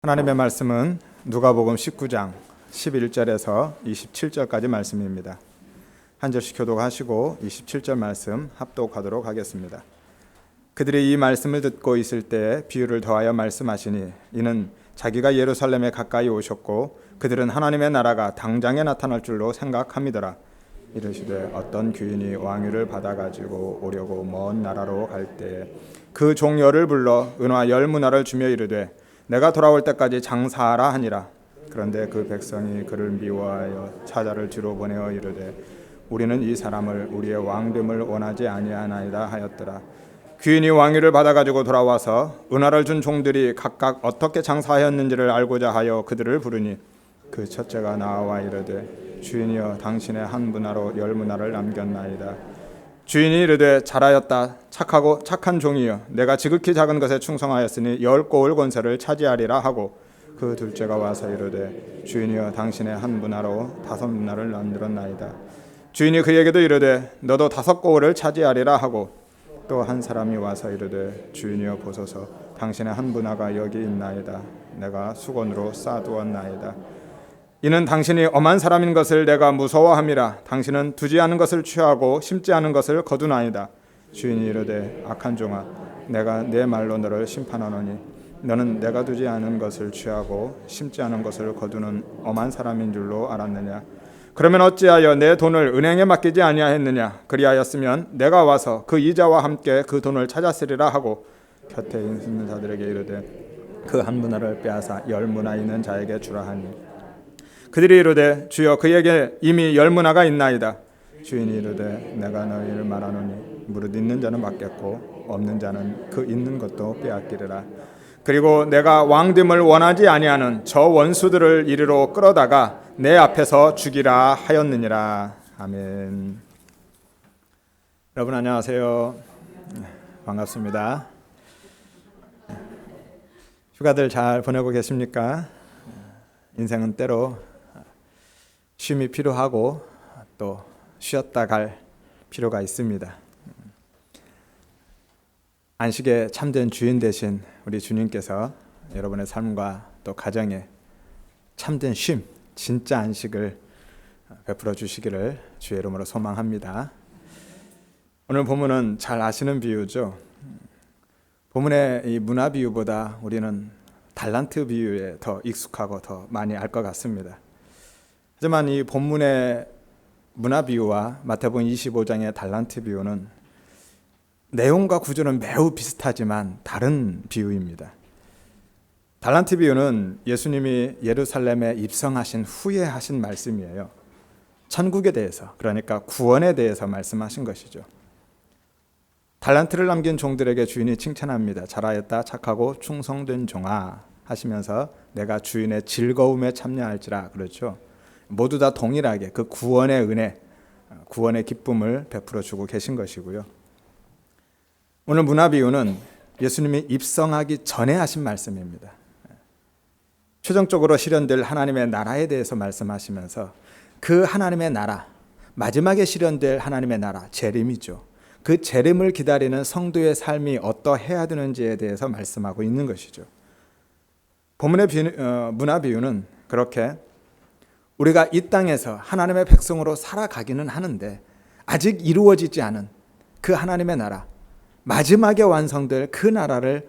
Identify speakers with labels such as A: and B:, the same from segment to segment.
A: 하나님의 말씀은 누가복음 19장 11절에서 27절까지 말씀입니다. 한 절씩 교독하시고 27절 말씀 합독하도록 하겠습니다. 그들이 이 말씀을 듣고 있을 때 비유를 더하여 말씀하시니 이는 자기가 예루살렘에 가까이 오셨고 그들은 하나님의 나라가 당장에 나타날 줄로 생각함이더라. 이르시되 어떤 귀인이 왕위를 받아가지고 오려고 먼 나라로 갈 때에 그 종여를 불러 은화 10문화를 주며 이르되 내가 돌아올 때까지 장사하라 하니라. 그런데 그 백성이 그를 미워하여 사자를 뒤로 보내어 이르되 우리는 이 사람을 우리의 왕됨을 원하지 아니하나이다 하였더라. 귀인이 왕위를 받아가지고 돌아와서 은화를 준 종들이 각각 어떻게 장사하였는지를 알고자 하여 그들을 부르니 그 첫째가 나와 이르되 주인이여 당신의 한 문화로 10문화를 남겼나이다. 주인이 이르되 잘하였다. 착하고 착한 종이여 내가 지극히 작은 것에 충성하였으니 10고을 권세를 차지하리라 하고 그 둘째가 와서 이르되 주인이여 당신의 한 문화로 5문화를 남겼나이다. 주인이 그에게도 이르되 너도 5고을을 차지하리라 하고 또 한 사람이 와서 이르되 주인이여 보소서 당신의 한 문화가 여기 있나이다. 내가 수건으로 싸두었나이다. 이는 당신이 엄한 사람인 것을 내가 무서워함이라. 당신은 두지 않은 것을 취하고 심지 않은 것을 거두나이다. 주인이 이르되 악한 종아 내가 내 말로 너를 심판하노니 너는 내가 두지 않은 것을 취하고 심지 않은 것을 거두는 엄한 사람인 줄로 알았느냐. 그러면 어찌하여 내 돈을 은행에 맡기지 아니하였느냐. 그리하였으면 내가 와서 그 이자와 함께 그 돈을 찾았으리라 하고 곁에 있는 자들에게 이르되 그 한 문화를 빼앗아 10문화 있는 자에게 주라 하니 그들이 이르되 주여 그에게 이미 10문화가 있나이다. 주인이 이르되 내가 너희를 말하노니 무릇 있는 자는 받겠고 없는 자는 그 있는 것도 빼앗기리라. 그리고 내가 왕됨을 원하지 아니하는 저 원수들을 이리로 끌어다가 내 앞에서 죽이라 하였느니라. 아멘. 여러분 안녕하세요. 반갑습니다. 휴가들 잘 보내고 계십니까? 인생은 때로 쉼이 필요하고 또 쉬었다 갈 필요가 있습니다. 안식의 참된 주인 되신 우리 주님께서 여러분의 삶과 또 가정에 참된 쉼, 진짜 안식을 베풀어 주시기를 주의 이름으로 소망합니다. 오늘 본문은 잘 아시는 비유죠. 본문의 이 문화 비유보다 우리는 달란트 비유에 더 익숙하고 더 많이 알 것 같습니다. 하지만 이 본문의 문화 비유와 마태복음 25장의 달란트 비유는 내용과 구조는 매우 비슷하지만 다른 비유입니다. 달란트 비유는 예수님이 예루살렘에 입성하신 후에 하신 말씀이에요. 천국에 대해서, 그러니까 구원에 대해서 말씀하신 것이죠. 달란트를 남긴 종들에게 주인이 칭찬합니다. 잘하였다 착하고 충성된 종아 하시면서 내가 주인의 즐거움에 참여할지라. 그렇죠. 모두 다 동일하게 그 구원의 은혜, 구원의 기쁨을 베풀어 주고 계신 것이고요. 오늘 문화 비유는 예수님이 입성하기 전에 하신 말씀입니다. 최종적으로 실현될 하나님의 나라에 대해서 말씀하시면서 그 하나님의 나라, 마지막에 실현될 하나님의 나라, 재림이죠. 그 재림을 기다리는 성도의 삶이 어떠해야 되는지에 대해서 말씀하고 있는 것이죠. 본문의 문화 비유는 그렇게 우리가 이 땅에서 하나님의 백성으로 살아가기는 하는데 아직 이루어지지 않은 그 하나님의 나라, 마지막에 완성될 그 나라를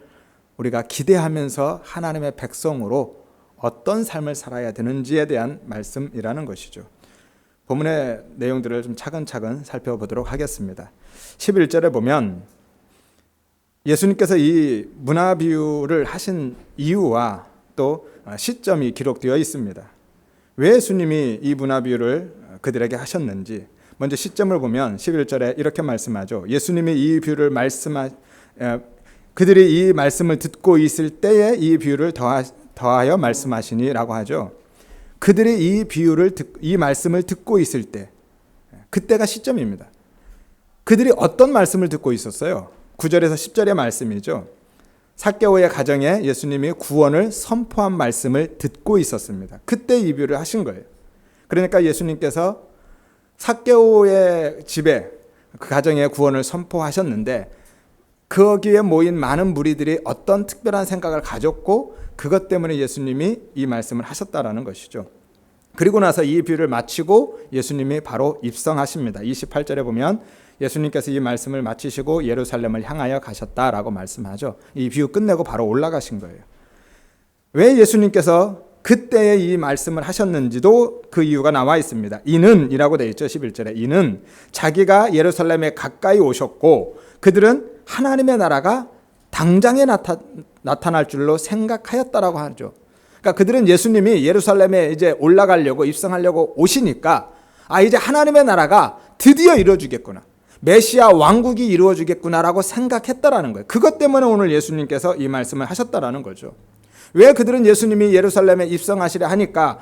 A: 우리가 기대하면서 하나님의 백성으로 어떤 삶을 살아야 되는지에 대한 말씀이라는 것이죠. 본문의 내용들을 좀 차근차근 살펴보도록 하겠습니다. 11절에 보면 예수님께서 이 문화 비유를 하신 이유와 또 시점이 기록되어 있습니다. 왜 예수님이 이 문화 비유를 그들에게 하셨는지 먼저 시점을 보면 11절에 이렇게 말씀하죠. 예수님이 이 비유를 그들이 이 말씀을 듣고 있을 때에 이 비유를 더하여 말씀하시니라고 하죠. 그들이 이 말씀을 듣고 있을 때, 그때가 시점입니다. 그들이 어떤 말씀을 듣고 있었어요? 9절에서 10절의 말씀이죠. 삭개오의 가정에 예수님이 구원을 선포한 말씀을 듣고 있었습니다. 그때 이 비유를 하신 거예요. 그러니까 예수님께서 삭개오의 집에 그 가정에 구원을 선포하셨는데 거기에 모인 많은 무리들이 어떤 특별한 생각을 가졌고 그것 때문에 예수님이 이 말씀을 하셨다라는 것이죠. 그리고 나서 이 비유를 마치고 예수님이 바로 입성하십니다. 28절에 보면 예수님께서 이 말씀을 마치시고 예루살렘을 향하여 가셨다라고 말씀하죠. 이 비유 끝내고 바로 올라가신 거예요. 왜 예수님께서 그때에 이 말씀을 하셨는지도 그 이유가 나와 있습니다. 이는 이라고 되어 있죠. 11절에 이는 자기가 예루살렘에 가까이 오셨고 그들은 하나님의 나라가 당장에 나타날 줄로 생각하였다라고 하죠. 그러니까 그들은 예수님이 예루살렘에 이제 올라가려고 입성하려고 오시니까 이제 하나님의 나라가 드디어 이루어지겠구나. 메시아 왕국이 이루어지겠구나라고 생각했다라는 거예요. 그것 때문에 오늘 예수님께서 이 말씀을 하셨다라는 거죠. 왜 그들은 예수님이 예루살렘에 입성하시려 하니까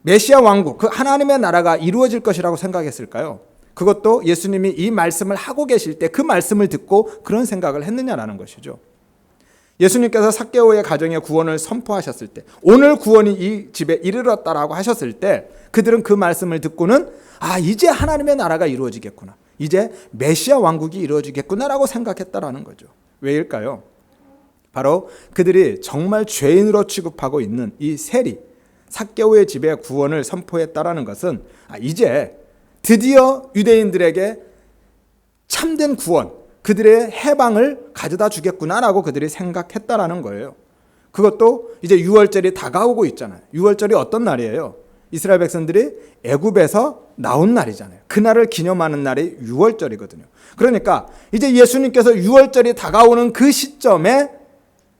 A: 메시아 왕국, 그 하나님의 나라가 이루어질 것이라고 생각했을까요? 그것도 예수님이 이 말씀을 하고 계실 때 그 말씀을 듣고 그런 생각을 했느냐라는 것이죠. 예수님께서 삭개오의 가정의 구원을 선포하셨을 때, 오늘 구원이 이 집에 이르렀다라고 하셨을 때 그들은 그 말씀을 듣고는 이제 하나님의 나라가 이루어지겠구나, 이제 메시아 왕국이 이루어지겠구나라고 생각했다라는 거죠. 왜일까요? 바로 그들이 정말 죄인으로 취급하고 있는 이 세리 삭개오의 집에 구원을 선포했다라는 것은 이제 드디어 유대인들에게 참된 구원, 그들의 해방을 가져다 주겠구나라고 그들이 생각했다라는 거예요. 그것도 이제 유월절이 다가오고 있잖아요. 유월절이 어떤 날이에요? 이스라엘 백성들이 애굽에서 나온 날이잖아요. 그날을 기념하는 날이 유월절이거든요. 그러니까 이제 예수님께서 유월절이 다가오는 그 시점에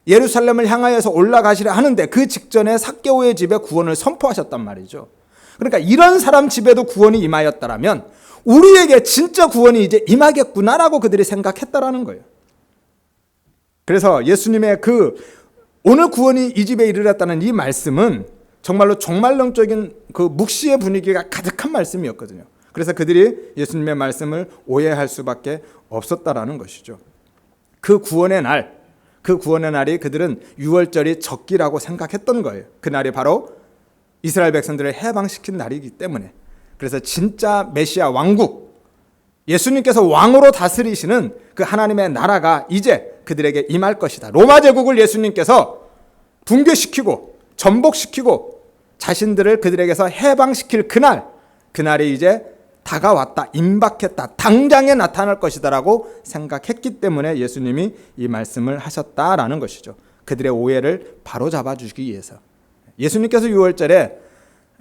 A: 예루살렘을 향하여서 올라가시려 하는데 그 직전에 삭개오의 집에 구원을 선포하셨단 말이죠. 그러니까 이런 사람 집에도 구원이 임하였다라면 우리에게 진짜 구원이 이제 임하겠구나라고 그들이 생각했다라는 거예요. 그래서 예수님의 그 오늘 구원이 이 집에 이르렀다는 이 말씀은 정말로 종말론적인 그 묵시의 분위기가 가득한 말씀이었거든요. 그래서 그들이 예수님의 말씀을 오해할 수밖에 없었다라는 것이죠. 그 구원의 날이 그들은 유월절이 적기라고 생각했던 거예요. 그날이 바로 이스라엘 백성들을 해방시킨 날이기 때문에. 그래서 진짜 메시아 왕국, 예수님께서 왕으로 다스리시는 그 하나님의 나라가 이제 그들에게 임할 것이다. 로마 제국을 예수님께서 붕괴시키고 전복시키고 자신들을 그들에게서 해방시킬 그날이 이제 다가왔다, 임박했다, 당장에 나타날 것이다라고 생각했기 때문에 예수님이 이 말씀을 하셨다라는 것이죠. 그들의 오해를 바로잡아 주기 위해서. 예수님께서 유월절에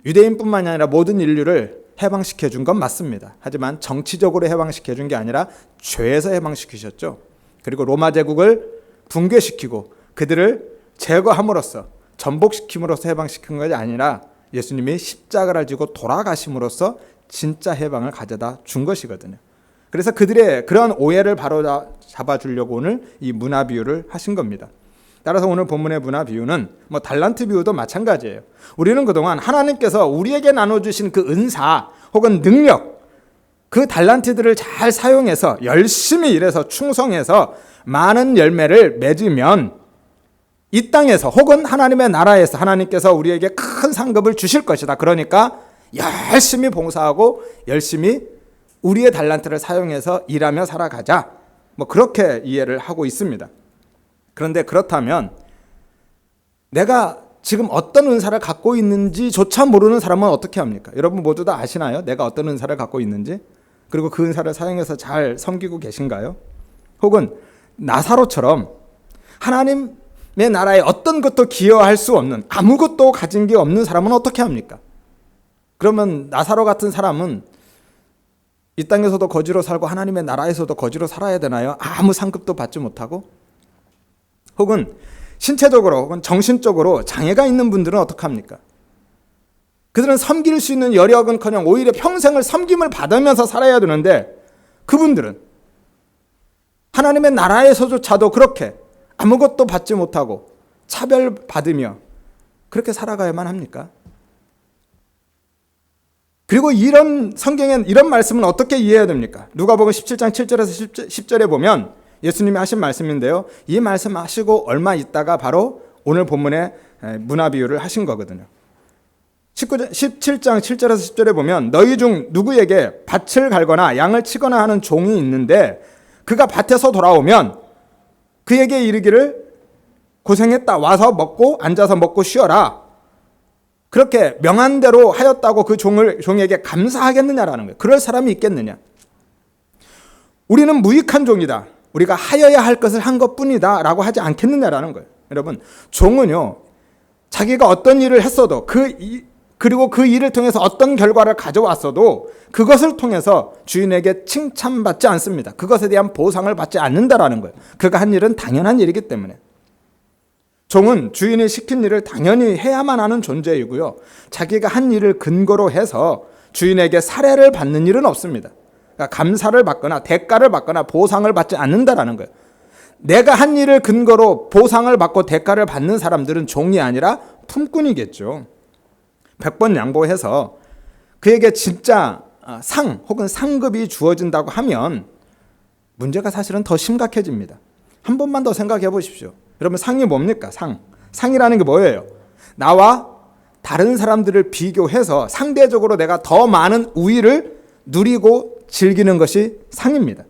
A: 유대인뿐만이 아니라 모든 인류를 해방시켜 준 건 맞습니다. 하지만 정치적으로 해방시켜 준 게 아니라 죄에서 해방시키셨죠. 그리고 로마 제국을 붕괴시키고 그들을 제거함으로써, 전복시킴으로써 해방시킨 것이 아니라 예수님이 십자가를 지고 돌아가심으로써 진짜 해방을 가져다 준 것이거든요. 그래서 그들의 그런 오해를 바로 잡아 주려고 오늘 이 문화 비유를 하신 겁니다. 따라서 오늘 본문의 문화 비유는 달란트 비유도 마찬가지예요. 우리는 그동안 하나님께서 우리에게 나눠주신 그 은사 혹은 능력, 그 달란트들을 잘 사용해서 열심히 일해서 충성해서 많은 열매를 맺으면 이 땅에서 혹은 하나님의 나라에서 하나님께서 우리에게 큰 상급을 주실 것이다. 그러니까 열심히 봉사하고 열심히 우리의 달란트를 사용해서 일하며 살아가자. 그렇게 이해를 하고 있습니다. 그런데 그렇다면 내가 지금 어떤 은사를 갖고 있는지조차 모르는 사람은 어떻게 합니까? 여러분 모두 다 아시나요? 내가 어떤 은사를 갖고 있는지? 그리고 그 은사를 사용해서 잘 섬기고 계신가요? 혹은 나사로처럼 하나님의 나라에 어떤 것도 기여할 수 없는, 아무것도 가진 게 없는 사람은 어떻게 합니까? 그러면 나사로 같은 사람은 이 땅에서도 거지로 살고 하나님의 나라에서도 거지로 살아야 되나요? 아무 상급도 받지 못하고? 혹은 신체적으로 혹은 정신적으로 장애가 있는 분들은 어떡합니까? 그들은 섬길 수 있는 여력은커녕 오히려 평생을 섬김을 받으면서 살아야 되는데 그분들은 하나님의 나라에서조차도 그렇게 아무것도 받지 못하고 차별받으며 그렇게 살아가야만 합니까? 그리고 이런 성경의 이런 말씀은 어떻게 이해해야 됩니까? 누가복음 17장 7절에서 10절에 보면 예수님이 하신 말씀인데요. 이 말씀 하시고 얼마 있다가 바로 오늘 본문의 문화 비유를 하신 거거든요. 17장 7절에서 10절에 보면 너희 중 누구에게 밭을 갈거나 양을 치거나 하는 종이 있는데 그가 밭에서 돌아오면 그에게 이르기를 고생했다. 와서 먹고 앉아서 먹고 쉬어라. 그렇게 명한 대로 하였다고 그 종에게 감사하겠느냐라는 거예요. 그럴 사람이 있겠느냐. 우리는 무익한 종이다. 우리가 하여야 할 것을 한 것뿐이다 라고 하지 않겠느냐라는 거예요. 여러분, 종은요, 자기가 어떤 일을 했어도 그리고 그 일을 통해서 어떤 결과를 가져왔어도 그것을 통해서 주인에게 칭찬받지 않습니다. 그것에 대한 보상을 받지 않는다라는 거예요. 그가 한 일은 당연한 일이기 때문에. 종은 주인이 시킨 일을 당연히 해야만 하는 존재이고요. 자기가 한 일을 근거로 해서 주인에게 살해를 받는 일은 없습니다. 그러니까 감사를 받거나 대가를 받거나 보상을 받지 않는다라는 거예요. 내가 한 일을 근거로 보상을 받고 대가를 받는 사람들은 종이 아니라 품꾼이겠죠. 100번 양보해서 그에게 진짜 상 혹은 상급이 주어진다고 하면 문제가 사실은 더 심각해집니다. 한 번만 더 생각해 보십시오. 여러분, 상이 뭡니까? 상이라는 게 뭐예요? 나와 다른 사람들을 비교해서 상대적으로 내가 더 많은 우위를 누리고 즐기는 것이 상입니다.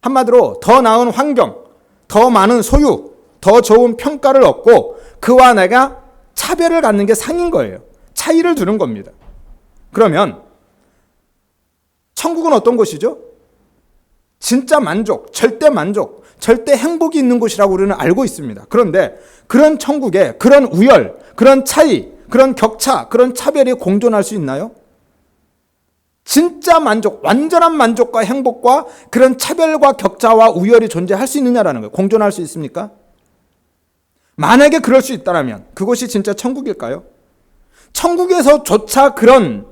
A: 한마디로 더 나은 환경, 더 많은 소유, 더 좋은 평가를 얻고 그와 내가 차별을 갖는 게 상인 거예요. 차이를 두는 겁니다. 그러면 천국은 어떤 곳이죠? 진짜 만족, 절대 만족, 절대 행복이 있는 곳이라고 우리는 알고 있습니다. 그런데 그런 천국에 그런 우열, 그런 차이, 그런 격차, 그런 차별이 공존할 수 있나요? 진짜 만족, 완전한 만족과 행복과 그런 차별과 격차와 우열이 존재할 수 있느냐라는 거예요. 공존할 수 있습니까? 만약에 그럴 수 있다면 그곳이 진짜 천국일까요? 천국에서조차 그런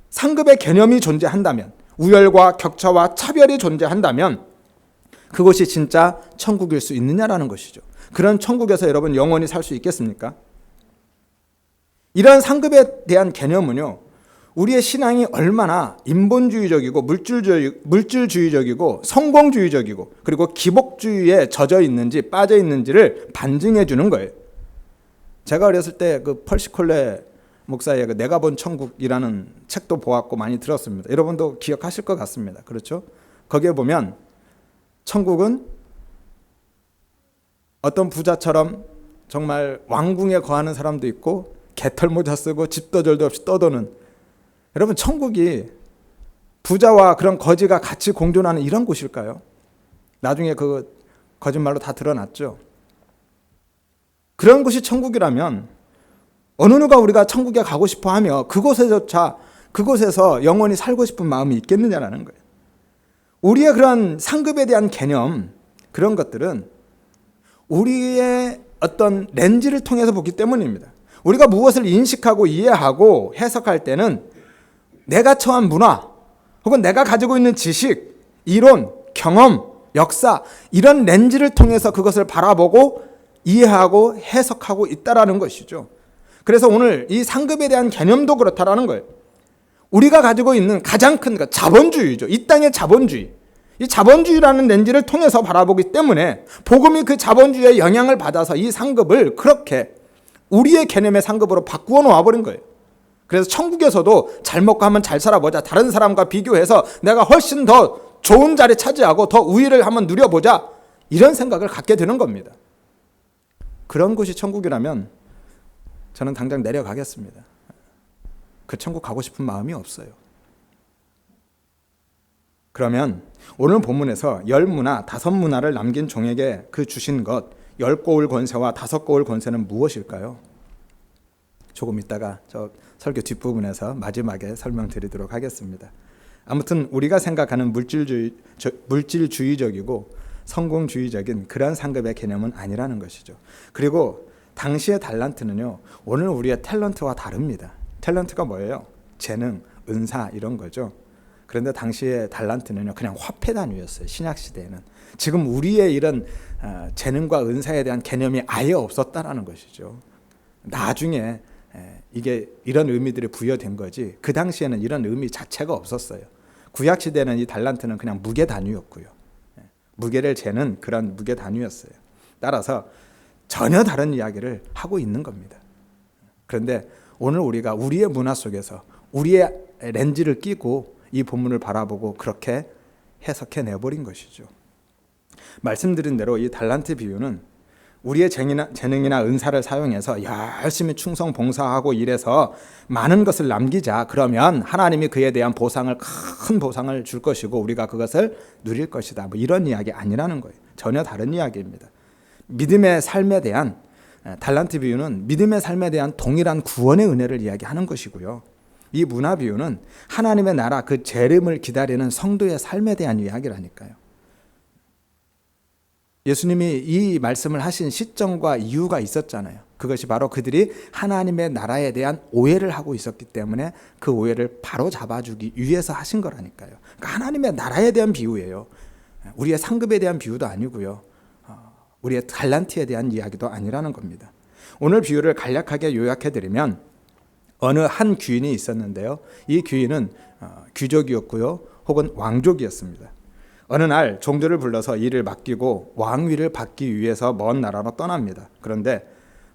A: 상급의 개념이 존재한다면, 우열과 격차와 차별이 존재한다면 그것이 진짜 천국일 수 있느냐라는 것이죠. 그런 천국에서 여러분 영원히 살 수 있겠습니까? 이런 상급에 대한 개념은요, 우리의 신앙이 얼마나 인본주의적이고 물질주의적이고 성공주의적이고 그리고 기복주의에 젖어 있는지 빠져 있는지를 반증해 주는 거예요. 제가 어렸을 때 그 펄시 콜레 목사의 그 내가 본 천국이라는 책도 보았고 많이 들었습니다. 여러분도 기억하실 것 같습니다. 그렇죠? 거기에 보면 천국은 어떤 부자처럼 정말 왕궁에 거하는 사람도 있고 개털모자 쓰고 집도절도 없이 떠도는, 여러분 천국이 부자와 그런 거지가 같이 공존하는 이런 곳일까요? 나중에 그 거짓말로 다 드러났죠. 그런 곳이 천국이라면 어느 누가 우리가 천국에 가고 싶어 하며 그곳에서 영원히 살고 싶은 마음이 있겠느냐라는 거예요. 우리의 그런 상급에 대한 개념, 그런 것들은 우리의 어떤 렌즈를 통해서 보기 때문입니다. 우리가 무엇을 인식하고 이해하고 해석할 때는 내가 처한 문화 혹은 내가 가지고 있는 지식, 이론, 경험, 역사, 이런 렌즈를 통해서 그것을 바라보고 이해하고 해석하고 있다라는 것이죠. 그래서 오늘 이 상급에 대한 개념도 그렇다라는 거예요. 우리가 가지고 있는 가장 큰 자본주의죠. 이 땅의 자본주의. 이 자본주의라는 렌즈를 통해서 바라보기 때문에 복음이 그 자본주의의 영향을 받아서 이 상급을 그렇게 우리의 개념의 상급으로 바꾸어 놓아버린 거예요. 그래서 천국에서도 잘 먹고 하면 잘 살아보자. 다른 사람과 비교해서 내가 훨씬 더 좋은 자리 차지하고 더 우위를 한번 누려보자. 이런 생각을 갖게 되는 겁니다. 그런 곳이 천국이라면 저는 당장 내려가겠습니다. 그 천국 가고 싶은 마음이 없어요. 그러면 오늘 본문에서 10문화, 5문화를 남긴 종에게 그 주신 것 10고울 권세와 5고울 권세는 무엇일까요? 조금 있다가 저 설교 뒷부분에서 마지막에 설명드리도록 하겠습니다. 아무튼 우리가 생각하는 물질주의적이고 성공주의적인 그런 상급의 개념은 아니라는 것이죠. 그리고 당시의 달란트는요, 오늘 우리의 탤런트와 다릅니다. 탤런트가 뭐예요? 재능, 은사 이런 거죠. 그런데 당시의 달란트는요, 그냥 화폐 단위였어요. 신약 시대에는. 지금 우리의 이런 재능과 은사에 대한 개념이 아예 없었다라는 것이죠. 나중에 이게 이런 의미들이 부여된 거지, 그 당시에는 이런 의미 자체가 없었어요. 구약 시대는 이 달란트는 그냥 무게 단위였고요. 무게를 재는 그런 무게 단위였어요. 따라서 전혀 다른 이야기를 하고 있는 겁니다. 그런데 오늘 우리가 우리의 문화 속에서 우리의 렌즈를 끼고 이 본문을 바라보고 그렇게 해석해 내버린 것이죠. 말씀드린 대로 이 달란트 비유는 우리의 재능이나 은사를 사용해서 열심히 충성 봉사하고 일해서 많은 것을 남기자. 그러면 하나님이 그에 대한 큰 보상을 줄 것이고 우리가 그것을 누릴 것이다. 뭐 이런 이야기 아니라는 거예요. 전혀 다른 이야기입니다. 믿음의 삶에 대한 달란트 비유는 믿음의 삶에 대한 동일한 구원의 은혜를 이야기하는 것이고요. 이 문화 비유는 하나님의 나라 그 재림을 기다리는 성도의 삶에 대한 이야기라니까요. 예수님이 이 말씀을 하신 시점과 이유가 있었잖아요. 그것이 바로 그들이 하나님의 나라에 대한 오해를 하고 있었기 때문에 그 오해를 바로 잡아주기 위해서 하신 거라니까요. 그러니까 하나님의 나라에 대한 비유예요. 우리의 상급에 대한 비유도 아니고요. 우리의 달란트에 대한 이야기도 아니라는 겁니다. 오늘 비유를 간략하게 요약해드리면 어느 한 귀인이 있었는데요. 이 귀인은 귀족이었고요. 혹은 왕족이었습니다. 어느 날 종들을 불러서 일을 맡기고 왕위를 받기 위해서 먼 나라로 떠납니다. 그런데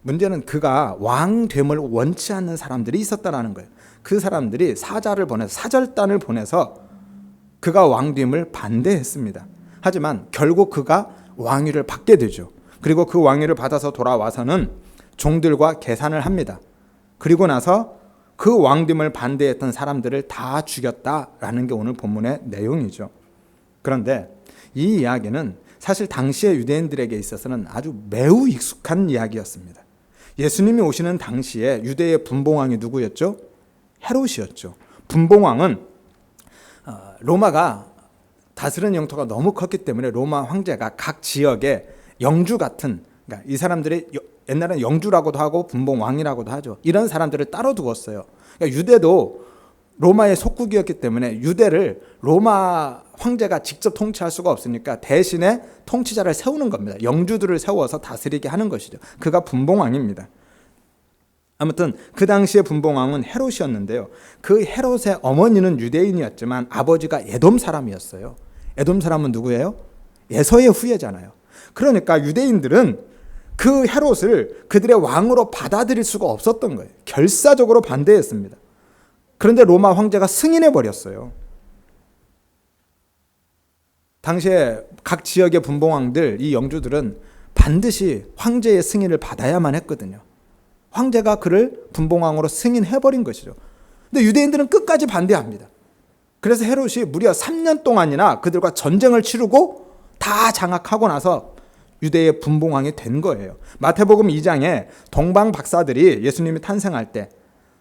A: 문제는 그가 왕됨을 원치 않는 사람들이 있었다는 거예요. 그 사람들이 사절단을 보내서 그가 왕됨을 반대했습니다. 하지만 결국 그가 왕위를 받게 되죠. 그리고 그 왕위를 받아서 돌아와서는 종들과 계산을 합니다. 그리고 나서 그 왕됨을 반대했던 사람들을 다 죽였다라는 게 오늘 본문의 내용이죠. 그런데 이 이야기는 사실 당시의 유대인들에게 있어서는 아주 매우 익숙한 이야기였습니다. 예수님이 오시는 당시에 유대의 분봉왕이 누구였죠? 헤롯이었죠. 분봉왕은 로마가 다스리는 영토가 너무 컸기 때문에 로마 황제가 각 지역에 영주 같은, 그러니까 이 사람들이 옛날에는 영주라고도 하고 분봉왕이라고도 하죠. 이런 사람들을 따로 두었어요. 그러니까 유대도 로마의 속국이었기 때문에 유대를 로마 황제가 직접 통치할 수가 없으니까 대신에 통치자를 세우는 겁니다. 영주들을 세워서 다스리게 하는 것이죠. 그가 분봉왕입니다. 아무튼 그 당시의 분봉왕은 헤롯이었는데요. 그 헤롯의 어머니는 유대인이었지만 아버지가 에돔 사람이었어요. 에돔 사람은 누구예요? 에서의 후예잖아요. 그러니까 유대인들은 그 헤롯을 그들의 왕으로 받아들일 수가 없었던 거예요. 결사적으로 반대했습니다. 그런데 로마 황제가 승인해 버렸어요. 당시에 각 지역의 분봉왕들, 이 영주들은 반드시 황제의 승인을 받아야만 했거든요. 황제가 그를 분봉왕으로 승인해버린 것이죠. 근데 유대인들은 끝까지 반대합니다. 그래서 헤롯이 무려 3년 동안이나 그들과 전쟁을 치르고 다 장악하고 나서 유대의 분봉왕이 된 거예요. 마태복음 2장에 동방 박사들이 예수님이 탄생할 때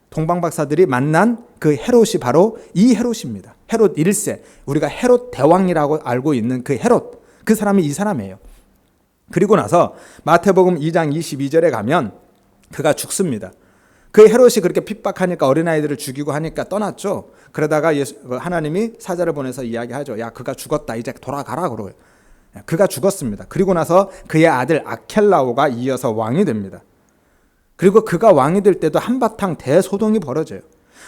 A: 동방 박사들이 만난 그 헤롯이 바로 이 헤롯입니다. 헤롯 1세, 우리가 헤롯 대왕이라고 알고 있는 그 헤롯, 그 사람이 이 사람이에요. 그리고 나서 마태복음 2장 22절에 가면 그가 죽습니다. 그 헤롯이 그렇게 핍박하니까 어린아이들을 죽이고 하니까 떠났죠. 그러다가 하나님이 사자를 보내서 이야기하죠. 야, 그가 죽었다. 이제 돌아가라. 그러고요. 그가 죽었습니다. 그리고 나서 그의 아들 아켈라오가 이어서 왕이 됩니다. 그리고 그가 왕이 될 때도 한바탕 대소동이 벌어져요.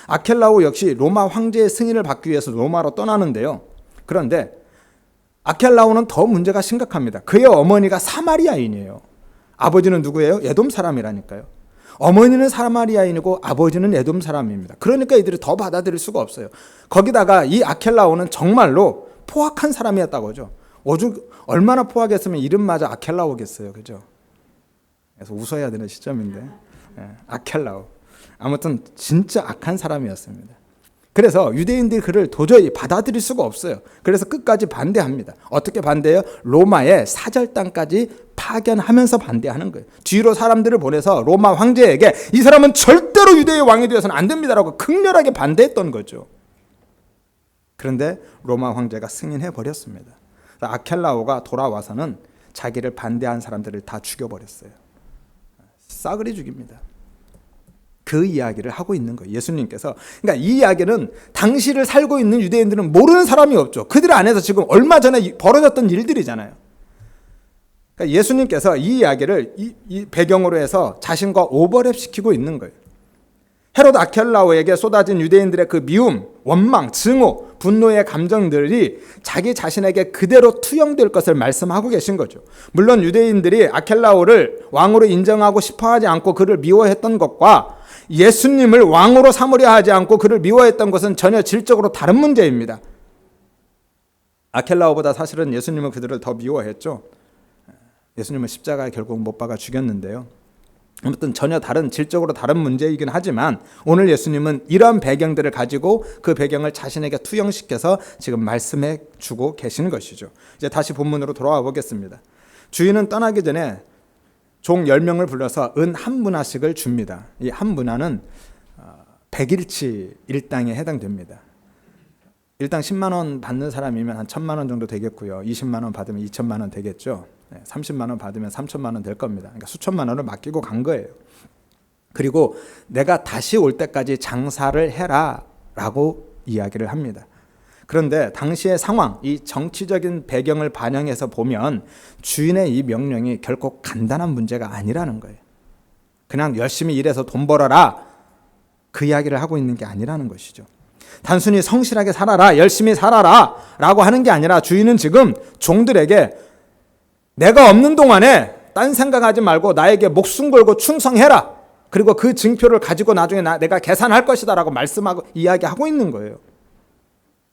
A: 아켈라오 역시 로마 황제의 승인을 받기 위해서 로마로 떠나는데요. 그런데 아켈라오는 더 문제가 심각합니다. 그의 어머니가 사마리아인이에요. 아버지는 누구예요? 에돔 사람이라니까요. 어머니는 사마리아인이고 아버지는 에돔 사람입니다. 그러니까 이들이 더 받아들일 수가 없어요. 거기다가 이 아켈라오는 정말로 포악한 사람이었다고 하죠. 오죽 얼마나 포악했으면 이름마저 아켈라오겠어요. 그죠? 그래서 웃어야 되는 시점인데. 아켈라오. 아무튼 진짜 악한 사람이었습니다. 그래서 유대인들이 그를 도저히 받아들일 수가 없어요. 그래서 끝까지 반대합니다. 어떻게 반대해요? 로마의 사절단까지 파견하면서 반대하는 거예요. 뒤로 사람들을 보내서 로마 황제에게 이 사람은 절대로 유대의 왕이 되어서는 안 됩니다라고 극렬하게 반대했던 거죠. 그런데 로마 황제가 승인해 버렸습니다. 아켈라오가 돌아와서는 자기를 반대한 사람들을 다 죽여버렸어요. 싸그리 죽입니다. 그 이야기를 하고 있는 거예요. 예수님께서. 그러니까 이 이야기는 당시를 살고 있는 유대인들은 모르는 사람이 없죠. 그들 안에서 지금 얼마 전에 벌어졌던 일들이잖아요. 그러니까 예수님께서 이 이야기를 이 배경으로 해서 자신과 오버랩시키고 있는 거예요. 헤롯 아켈라오에게 쏟아진 유대인들의 그 미움, 원망, 증오, 분노의 감정들이 자기 자신에게 그대로 투영될 것을 말씀하고 계신 거죠. 물론 유대인들이 아켈라오를 왕으로 인정하고 싶어하지 않고 그를 미워했던 것과 예수님을 왕으로 삼으려 하지 않고 그를 미워했던 것은 전혀 질적으로 다른 문제입니다. 아켈라오보다 사실은 예수님은 그들을 더 미워했죠. 예수님은 십자가에 결국 못 박아 죽였는데요. 아무튼 전혀 다른 질적으로 다른 문제이긴 하지만 오늘 예수님은 이런 배경들을 가지고 그 배경을 자신에게 투영시켜서 지금 말씀해 주고 계시는 것이죠. 이제 다시 본문으로 돌아와 보겠습니다. 주인은 떠나기 전에 종 10명을 불러서 은 한 문화씩을 줍니다. 이 한 문화는 100일치 일당에 해당됩니다. 일당 10만 원 받는 사람이면 한 1,000만 원 정도 되겠고요. 20만 원 받으면 2천만 원 되겠죠. 30만 원 받으면 3천만 원 될 겁니다. 그러니까 수천만 원을 맡기고 간 거예요. 그리고 내가 다시 올 때까지 장사를 해라 라고 이야기를 합니다. 그런데 당시의 상황, 이 정치적인 배경을 반영해서 보면 주인의 이 명령이 결코 간단한 문제가 아니라는 거예요. 그냥 열심히 일해서 돈 벌어라 그 이야기를 하고 있는 게 아니라는 것이죠. 단순히 성실하게 살아라, 열심히 살아라 라고 하는 게 아니라 주인은 지금 종들에게 내가 없는 동안에 딴 생각하지 말고 나에게 목숨 걸고 충성해라. 그리고 그 증표를 가지고 나중에 내가 계산할 것이다 라고 말씀하고 이야기하고 있는 거예요.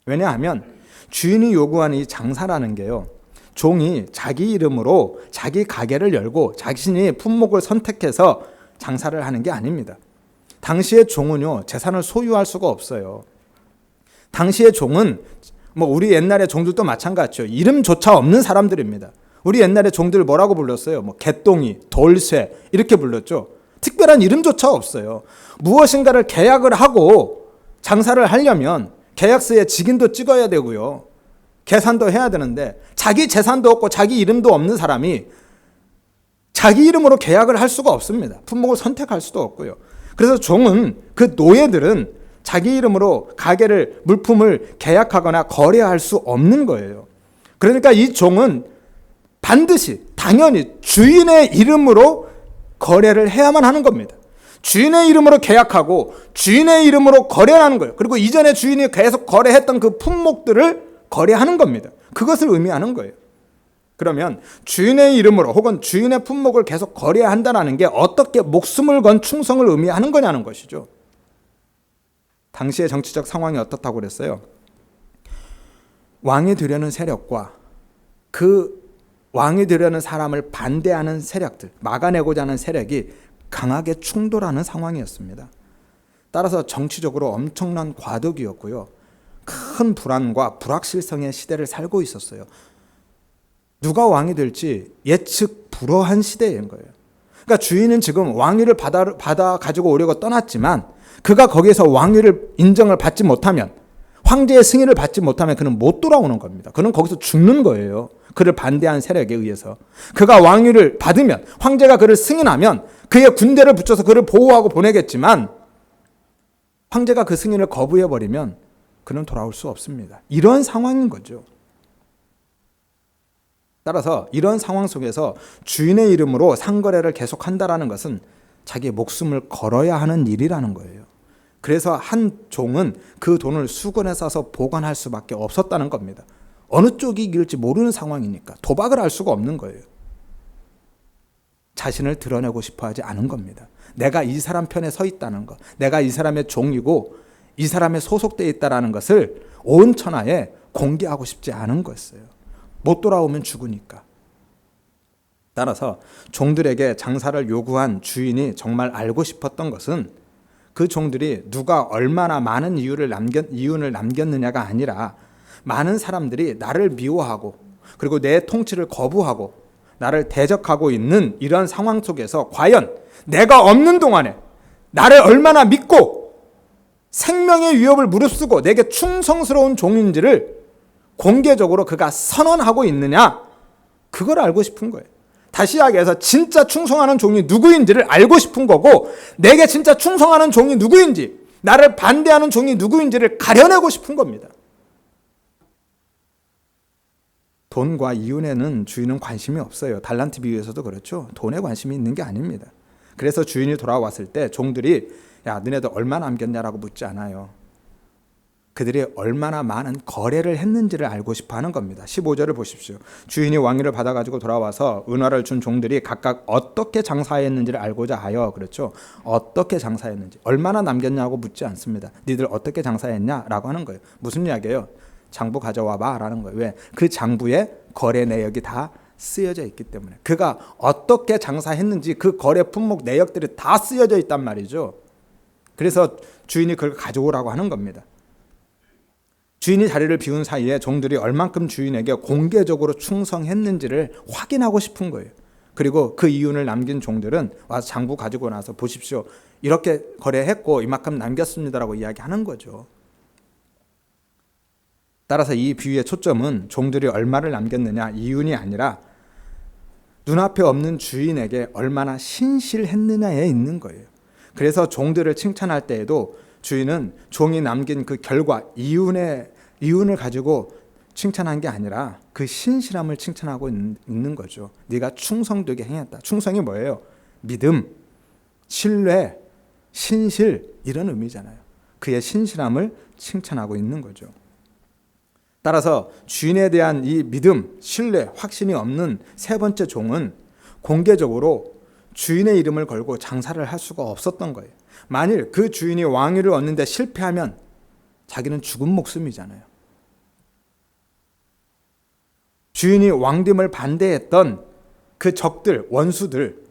A: 왜냐하면 주인이 요구하는 이 장사라는 게요, 종이 자기 이름으로 자기 가게를 열고 자신이 품목을 선택해서 장사를 하는 게 아닙니다. 당시의 종은요, 재산을 소유할 수가 없어요. 당시의 종은 우리 옛날의 종들도 마찬가지죠. 이름조차 없는 사람들입니다. 우리 옛날에 종들 뭐라고 불렀어요? 개똥이, 돌쇠 이렇게 불렀죠. 특별한 이름조차 없어요. 무엇인가를 계약을 하고 장사를 하려면 계약서에 직인도 찍어야 되고요. 계산도 해야 되는데 자기 재산도 없고 자기 이름도 없는 사람이 자기 이름으로 계약을 할 수가 없습니다. 품목을 선택할 수도 없고요. 그래서 종은, 그 노예들은 자기 이름으로 가게를, 물품을 계약하거나 거래할 수 없는 거예요. 그러니까 이 종은 반드시 당연히 주인의 이름으로 거래를 해야만 하는 겁니다. 주인의 이름으로 계약하고 주인의 이름으로 거래하는 거예요. 그리고 이전에 주인이 계속 거래했던 그 품목들을 거래하는 겁니다. 그것을 의미하는 거예요. 그러면 주인의 이름으로 혹은 주인의 품목을 계속 거래한다는 게 어떻게 목숨을 건 충성을 의미하는 거냐는 것이죠. 당시의 정치적 상황이 어떻다고 그랬어요? 왕이 되려는 세력과 그 왕이 되려는 사람을 반대하는 세력들, 막아내고자 하는 세력이 강하게 충돌하는 상황이었습니다. 따라서 정치적으로 엄청난 과도기였고요. 큰 불안과 불확실성의 시대를 살고 있었어요. 누가 왕이 될지 예측 불허한 시대인 거예요. 그러니까 주인은 지금 왕위를 받아 가지고 오려고 떠났지만 그가 거기에서 왕위를 인정을 받지 못하면, 황제의 승인을 받지 못하면 그는 못 돌아오는 겁니다. 그는 거기서 죽는 거예요. 그를 반대한 세력에 의해서. 그가 왕위를 받으면, 황제가 그를 승인하면 그의 군대를 붙여서 그를 보호하고 보내겠지만 황제가 그 승인을 거부해버리면 그는 돌아올 수 없습니다. 이런 상황인 거죠. 따라서 이런 상황 속에서 주인의 이름으로 상거래를 계속한다라는 것은 자기의 목숨을 걸어야 하는 일이라는 거예요. 그래서 한 종은 그 돈을 수건에 싸서 보관할 수밖에 없었다는 겁니다. 어느 쪽이 이길지 모르는 상황이니까 도박을 할 수가 없는 거예요. 자신을 드러내고 싶어 하지 않은 겁니다. 내가 이 사람 편에 서 있다는 것, 내가 이 사람의 종이고 이 사람에 소속되어 있다는 것을 온 천하에 공개하고 싶지 않은 거였어요. 못 돌아오면 죽으니까. 따라서 종들에게 장사를 요구한 주인이 정말 알고 싶었던 것은 그 종들이 누가 얼마나 많은 이윤을 남겼느냐가 아니라 많은 사람들이 나를 미워하고 그리고 내 통치를 거부하고 나를 대적하고 있는 이런 상황 속에서 과연 내가 없는 동안에 나를 얼마나 믿고 생명의 위협을 무릅쓰고 내게 충성스러운 종인지를 공개적으로 그가 선언하고 있느냐, 그걸 알고 싶은 거예요. 다시 이야기해서 진짜 충성하는 종이 누구인지를 알고 싶은 거고, 내게 진짜 충성하는 종이 누구인지, 나를 반대하는 종이 누구인지를 가려내고 싶은 겁니다. 돈과 이윤에는 주인은 관심이 없어요. 달란트 비유에서도 그렇죠. 돈에 관심이 있는 게 아닙니다. 그래서 주인이 돌아왔을 때 종들이 야, 너네들 얼마 남겼냐라고 묻지 않아요. 그들이 얼마나 많은 거래를 했는지를 알고 싶어 하는 겁니다. 15절을 보십시오. 주인이 왕위를 받아가지고 돌아와서 은화를 준 종들이 각각 어떻게 장사했는지를 알고자 하여, 그렇죠, 어떻게 장사했는지, 얼마나 남겼냐고 묻지 않습니다. 니들 어떻게 장사했냐라고 하는 거예요. 무슨 이야기예요? 장부 가져와봐 라는 거예요. 왜? 그 장부에 거래 내역이 다 쓰여져 있기 때문에, 그가 어떻게 장사했는지 그 거래 품목 내역들이 다 쓰여져 있단 말이죠. 그래서 주인이 그걸 가져오라고 하는 겁니다. 주인이 자리를 비운 사이에 종들이 얼만큼 주인에게 공개적으로 충성했는지를 확인하고 싶은 거예요. 그리고 그 이윤을 남긴 종들은 와서 장부 가지고 나서 보십시오, 이렇게 거래했고 이만큼 남겼습니다라고 이야기하는 거죠. 따라서 이 비유의 초점은 종들이 얼마를 남겼느냐, 이윤이 아니라 눈앞에 없는 주인에게 얼마나 신실했느냐에 있는 거예요. 그래서 종들을 칭찬할 때에도 주인은 종이 남긴 그 결과, 이윤을 가지고 칭찬한 게 아니라 그 신실함을 칭찬하고 있는 거죠. 네가 충성되게 행했다. 충성이 뭐예요? 믿음, 신뢰, 신실, 이런 의미잖아요. 그의 신실함을 칭찬하고 있는 거죠. 따라서 주인에 대한 이 믿음, 신뢰, 확신이 없는 세 번째 종은 공개적으로 주인의 이름을 걸고 장사를 할 수가 없었던 거예요. 만일 그 주인이 왕위를 얻는데 실패하면 자기는 죽은 목숨이잖아요. 주인이 왕됨을 반대했던 그 적들, 원수들,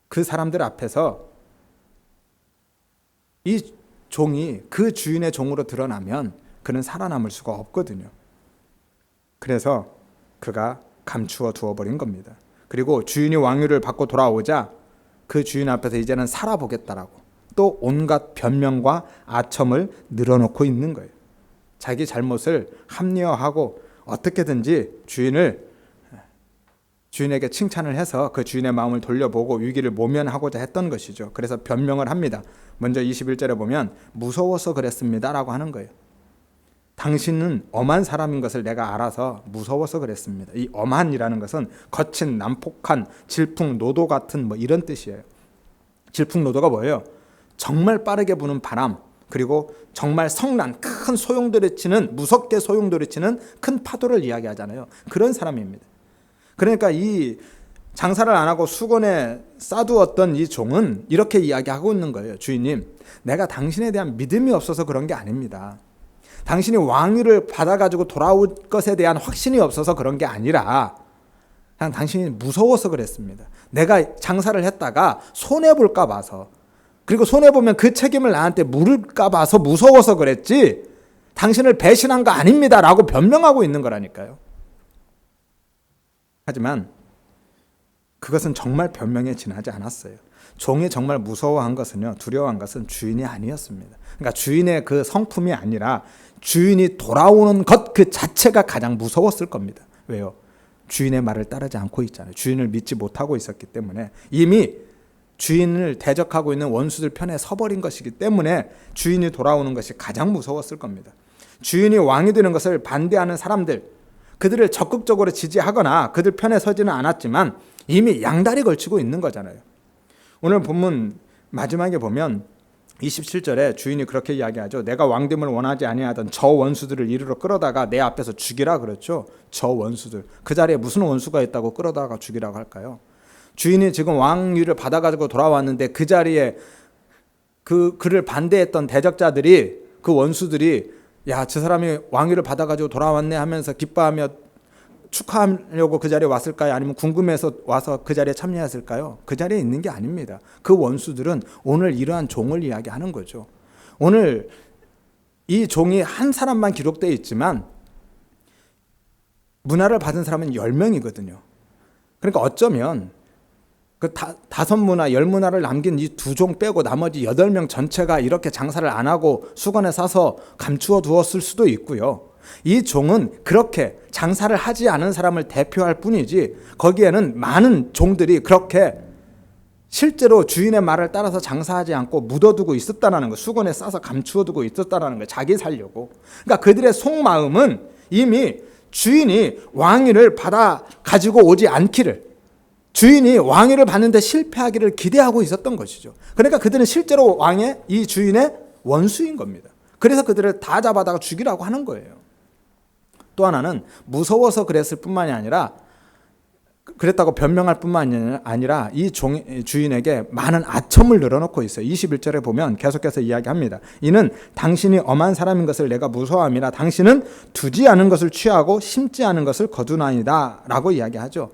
A: 그 사람들 앞에서 이 종이 그 주인의 종으로 드러나면 그는 살아남을 수가 없거든요. 그래서 그가 감추어 두어버린 겁니다. 그리고 주인이 왕위를 받고 돌아오자 그 주인 앞에서 이제는 살아보겠다라고 또 온갖 변명과 아첨을 늘어놓고 있는 거예요. 자기 잘못을 합리화하고 어떻게든지 주인에게 칭찬을 해서 그 주인의 마음을 돌려보고 위기를 모면하고자 했던 것이죠. 그래서 변명을 합니다. 먼저 21절에 보면 무서워서 그랬습니다 라고 하는 거예요. 당신은 엄한 사람인 것을 내가 알아서 무서워서 그랬습니다. 이 엄한이라는 것은 거친, 난폭한, 질풍노도 같은 이런 뜻이에요. 질풍노도가 뭐예요? 정말 빠르게 부는 바람, 그리고 정말 성난, 큰 소용돌이치는, 무섭게 소용돌이치는 큰 파도를 이야기하잖아요. 그런 사람입니다. 그러니까 이 장사를 안 하고 수건에 싸두었던 이 종은 이렇게 이야기하고 있는 거예요. 주인님, 내가 당신에 대한 믿음이 없어서 그런 게 아닙니다. 당신이 왕위를 받아가지고 돌아올 것에 대한 확신이 없어서 그런 게 아니라 그냥 당신이 무서워서 그랬습니다. 내가 장사를 했다가 손해볼까 봐서, 그리고 손해보면 그 책임을 나한테 물을까 봐서 무서워서 그랬지 당신을 배신한 거 아닙니다 라고 변명하고 있는 거라니까요. 하지만 그것은 정말 변명에 지나지 않았어요. 종이 정말 무서워한 것은요, 두려워한 것은 주인이 아니었습니다. 그러니까 주인의 그 성품이 아니라 주인이 돌아오는 것 그 자체가 가장 무서웠을 겁니다. 왜요? 주인의 말을 따르지 않고 있잖아요. 주인을 믿지 못하고 있었기 때문에, 이미 주인을 대적하고 있는 원수들 편에 서버린 것이기 때문에 주인이 돌아오는 것이 가장 무서웠을 겁니다. 주인이 왕이 되는 것을 반대하는 사람들, 그들을 적극적으로 지지하거나 그들 편에 서지는 않았지만 이미 양다리 걸치고 있는 거잖아요. 오늘 본문 마지막에 보면 27절에 주인이 그렇게 이야기하죠. 내가 왕됨을 원하지 아니하던 저 원수들을 이리로 끌어다가 내 앞에서 죽이라 그랬죠. 저 원수들, 그 자리에 무슨 원수가 있다고 끌어다가 죽이라고 할까요? 주인이 지금 왕위를 받아가지고 돌아왔는데 그 자리에 그를 반대했던 대적자들이, 그 원수들이 야, 저 사람이 왕위를 받아가지고 돌아왔네 하면서 기뻐하며 축하하려고 그 자리에 왔을까요? 아니면 궁금해서 와서 그 자리에 참여했을까요? 그 자리에 있는 게 아닙니다. 그 원수들은 오늘 이러한 종을 이야기하는 거죠. 오늘 이 종이 한 사람만 기록되어 있지만 문화를 받은 사람은 10명이거든요. 그러니까 어쩌면 그 다섯 문화, 10문화를 남긴 이 두 종 빼고 나머지 8명 전체가 이렇게 장사를 안 하고 수건에 싸서 감추어 두었을 수도 있고요. 이 종은 그렇게 장사를 하지 않은 사람을 대표할 뿐이지 거기에는 많은 종들이 그렇게 실제로 주인의 말을 따라서 장사하지 않고 묻어두고 있었다는 거, 수건에 싸서 감추어두고 있었다는 거, 자기 살려고. 그러니까 그들의 속마음은 이미 주인이 왕위를 받아 가지고 오지 않기를, 주인이 왕위를 받는데 실패하기를 기대하고 있었던 것이죠. 그러니까 그들은 실제로 왕의, 이 주인의 원수인 겁니다. 그래서 그들을 다 잡아다가 죽이라고 하는 거예요. 또 하나는 무서워서 그랬을 뿐만이 아니라 그랬다고 변명할 뿐만 아니라 이 주인에게 많은 아첨을 늘어놓고 있어요. 21절에 보면 계속해서 이야기합니다. 이는 당신이 엄한 사람인 것을 내가 무서워함이라 당신은 두지 않은 것을 취하고 심지 않은 것을 거두나이다 라고 이야기하죠.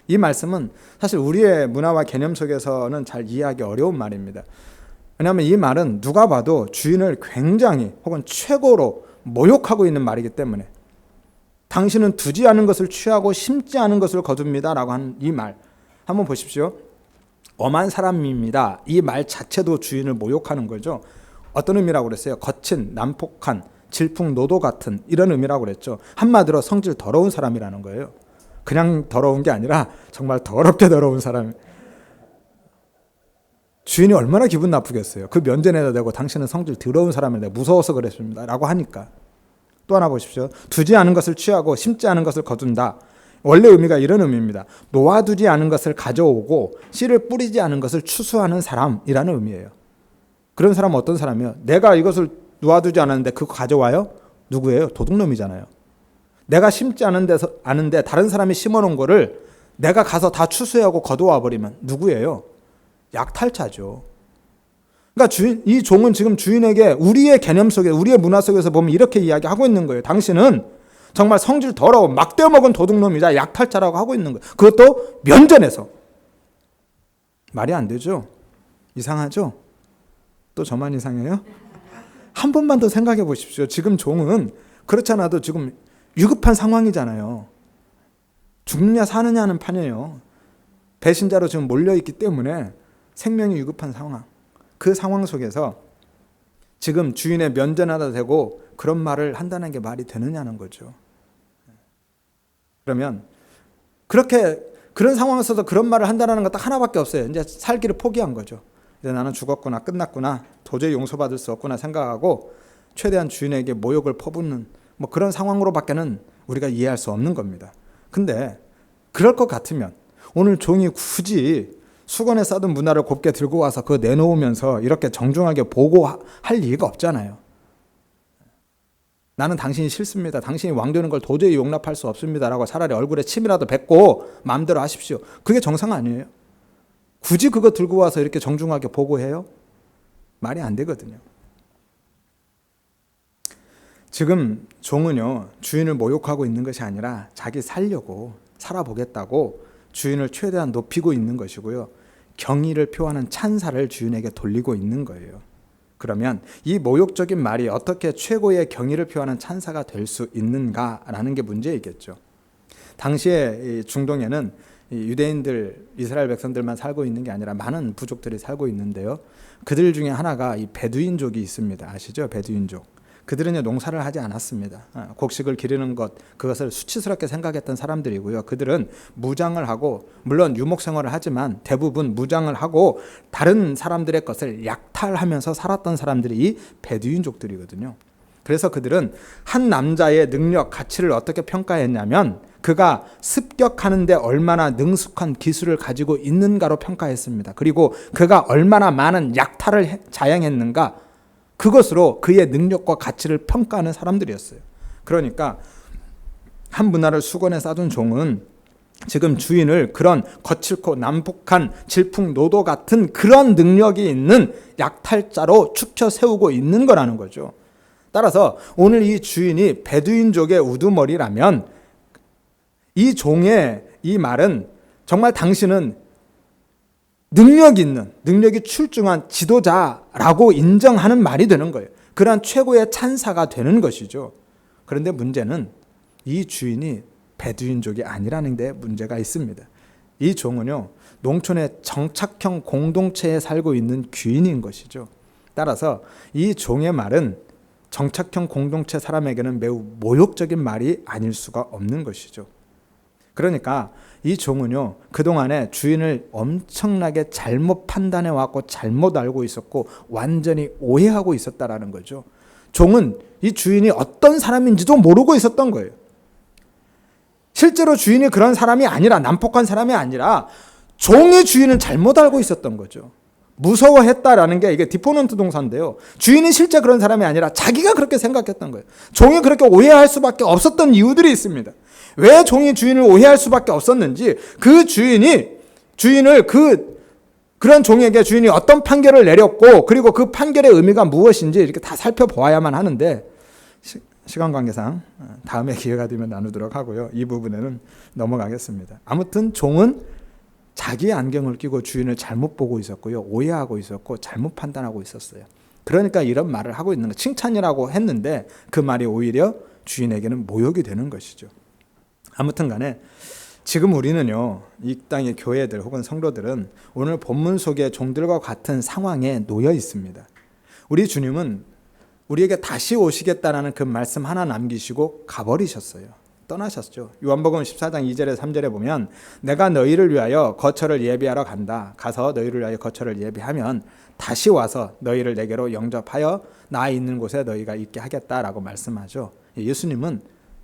A: 이 말씀은 사실 우리의 문화와 개념 속에서는 잘 이해하기 어려운 말입니다. 왜냐하면 이 말은 누가 봐도 주인을 굉장히 혹은 최고로 모욕하고 있는 말이기 때문에 당신은 두지 않은 것을 취하고 심지 않은 것을 거둡니다 라고 하는 이 말 한번 보십시오. 엄한 사람입니다. 이 말 자체도 주인을 모욕하는 거죠. 어떤 의미라고 그랬어요? 거친, 난폭한, 질풍노도 같은 이런 의미라고 그랬죠. 한마디로 성질 더러운 사람이라는 거예요. 그냥 더러운 게 아니라 정말 더럽게 더러운 사람. 주인이 얼마나 기분 나쁘겠어요. 그 면전에다 대고 당신은 성질 더러운 사람을 내가 무서워서 그랬습니다 라고 하니까. 또 하나 보십시오. 두지 않은 것을 취하고 심지 않은 것을 거둔다. 원래 의미가 이런 의미입니다. 놓아두지 않은 것을 가져오고 씨를 뿌리지 않은 것을 추수하는 사람이라는 의미예요. 그런 사람은 어떤 사람이에요? 내가 이것을 놓아두지 않았는데 그거 가져와요? 누구예요? 도둑놈이잖아요. 내가 심지 않은데 다른 사람이 심어놓은 거를 내가 가서 다 추수하고 거둬와 버리면 누구예요? 약탈자죠. 그러니까 이 종은 지금 주인에게 우리의 개념 속에, 우리의 문화 속에서 보면 이렇게 이야기하고 있는 거예요. 당신은 정말 성질 더러운 막대먹은 도둑놈이자 약탈자라고 하고 있는 거예요. 그것도 면전에서. 말이 안 되죠? 이상하죠? 또 저만 이상해요? 한 번만 더 생각해 보십시오. 지금 종은 그렇지 않아도 지금 위급한 상황이잖아요. 죽느냐 사느냐는 판이에요. 배신자로 지금 몰려있기 때문에 생명이 위급한 상황. 그 상황 속에서 지금 주인의 면전하다 대고 그런 말을 한다는 게 말이 되느냐는 거죠. 그러면 그런 상황에서도 그런 말을 한다는 거 딱 하나밖에 없어요. 이제 살기를 포기한 거죠. 이제 나는 죽었구나, 끝났구나, 도저히 용서받을 수 없구나 생각하고 최대한 주인에게 모욕을 퍼붓는 뭐 그런 상황으로밖에는 우리가 이해할 수 없는 겁니다. 근데 그럴 것 같으면 오늘 종이 굳이 수건에 싸둔 문화를 곱게 들고 와서 그거 내놓으면서 이렇게 정중하게 보고할 이유가 없잖아요. 나는 당신이 싫습니다. 당신이 왕되는 걸 도저히 용납할 수 없습니다라고 차라리 얼굴에 침이라도 뱉고 마음대로 하십시오. 그게 정상 아니에요? 굳이 그거 들고 와서 이렇게 정중하게 보고해요? 말이 안 되거든요. 지금 종은요, 주인을 모욕하고 있는 것이 아니라 자기 살려고 살아보겠다고 주인을 최대한 높이고 있는 것이고요. 경의를 표하는 찬사를 주인에게 돌리고 있는 거예요. 그러면 이 모욕적인 말이 어떻게 최고의 경의를 표하는 찬사가 될 수 있는가라는 게 문제이겠죠. 당시에 중동에는 유대인들, 이스라엘 백성들만 살고 있는 게 아니라 많은 부족들이 살고 있는데요. 그들 중에 하나가 이 베두인족이 있습니다. 아시죠? 베두인족. 그들은 농사를 하지 않았습니다. 곡식을 기르는 것, 그것을 수치스럽게 생각했던 사람들이고요. 그들은 무장을 하고, 물론 유목 생활을 하지만 대부분 무장을 하고 다른 사람들의 것을 약탈하면서 살았던 사람들이 이 베두인족들이거든요. 그래서 그들은 한 남자의 능력, 가치를 어떻게 평가했냐면 그가 습격하는 데 얼마나 능숙한 기술을 가지고 있는가로 평가했습니다. 그리고 그가 얼마나 많은 약탈을 자행했는가, 그것으로 그의 능력과 가치를 평가하는 사람들이었어요. 그러니까 한 문화를 수건에 싸둔 종은 지금 주인을 그런 거칠고 난폭한 질풍노도 같은 그런 능력이 있는 약탈자로 축쳐 세우고 있는 거라는 거죠. 따라서 오늘 이 주인이 베두인족의 우두머리라면 이 종의 이 말은 정말 당신은 능력이 출중한 지도자라고 인정하는 말이 되는 거예요. 그러한 최고의 찬사가 되는 것이죠. 그런데 문제는 이 주인이 베두인족이 아니라는 데 문제가 있습니다. 이 종은요, 농촌의 정착형 공동체에 살고 있는 귀인인 것이죠. 따라서 이 종의 말은 정착형 공동체 사람에게는 매우 모욕적인 말이 아닐 수가 없는 것이죠. 그러니까 이 종은요, 그동안에 주인을 엄청나게 잘못 판단해 왔고 잘못 알고 있었고 완전히 오해하고 있었다라는 거죠. 종은 이 주인이 어떤 사람인지도 모르고 있었던 거예요. 실제로 주인이 그런 사람이 아니라, 난폭한 사람이 아니라 종의 주인을 잘못 알고 있었던 거죠. 무서워했다라는 게 이게 디포넌트 동사인데요. 주인이 실제 그런 사람이 아니라 자기가 그렇게 생각했던 거예요. 종이 그렇게 오해할 수밖에 없었던 이유들이 있습니다. 왜 종이 주인을 오해할 수밖에 없었는지, 그 주인을 그런 종에게 주인이 어떤 판결을 내렸고, 그리고 그 판결의 의미가 무엇인지 이렇게 다 살펴보아야만 하는데, 시간 관계상 다음에 기회가 되면 나누도록 하고요. 이 부분에는 넘어가겠습니다. 아무튼 종은 자기의 안경을 끼고 주인을 잘못 보고 있었고요. 오해하고 있었고 잘못 판단하고 있었어요. 그러니까 이런 말을 하고 있는 거, 칭찬이라고 했는데 그 말이 오히려 주인에게는 모욕이 되는 것이죠. 아무튼 간에 지금 우리는요, 이 땅의 교회들 혹은 성도들은 오늘 본문 속의 종들과 같은 상황에 놓여 있습니다. 우리 주님은 우리에게 다시 오시겠다라는 그 말씀 하나 남기시고 가버리셨어요. 떠나셨죠. 요한복음 14장 2절에 3절에 보면 내가 너희를 위하여 거처를 예비하러 간다. 가서 너희를 위하여 거처를 예비하면 다시 와서 너희를 내게로 영접하여 나 있는 곳에 너희가 있게 하겠다라고 말씀하죠. 예수님은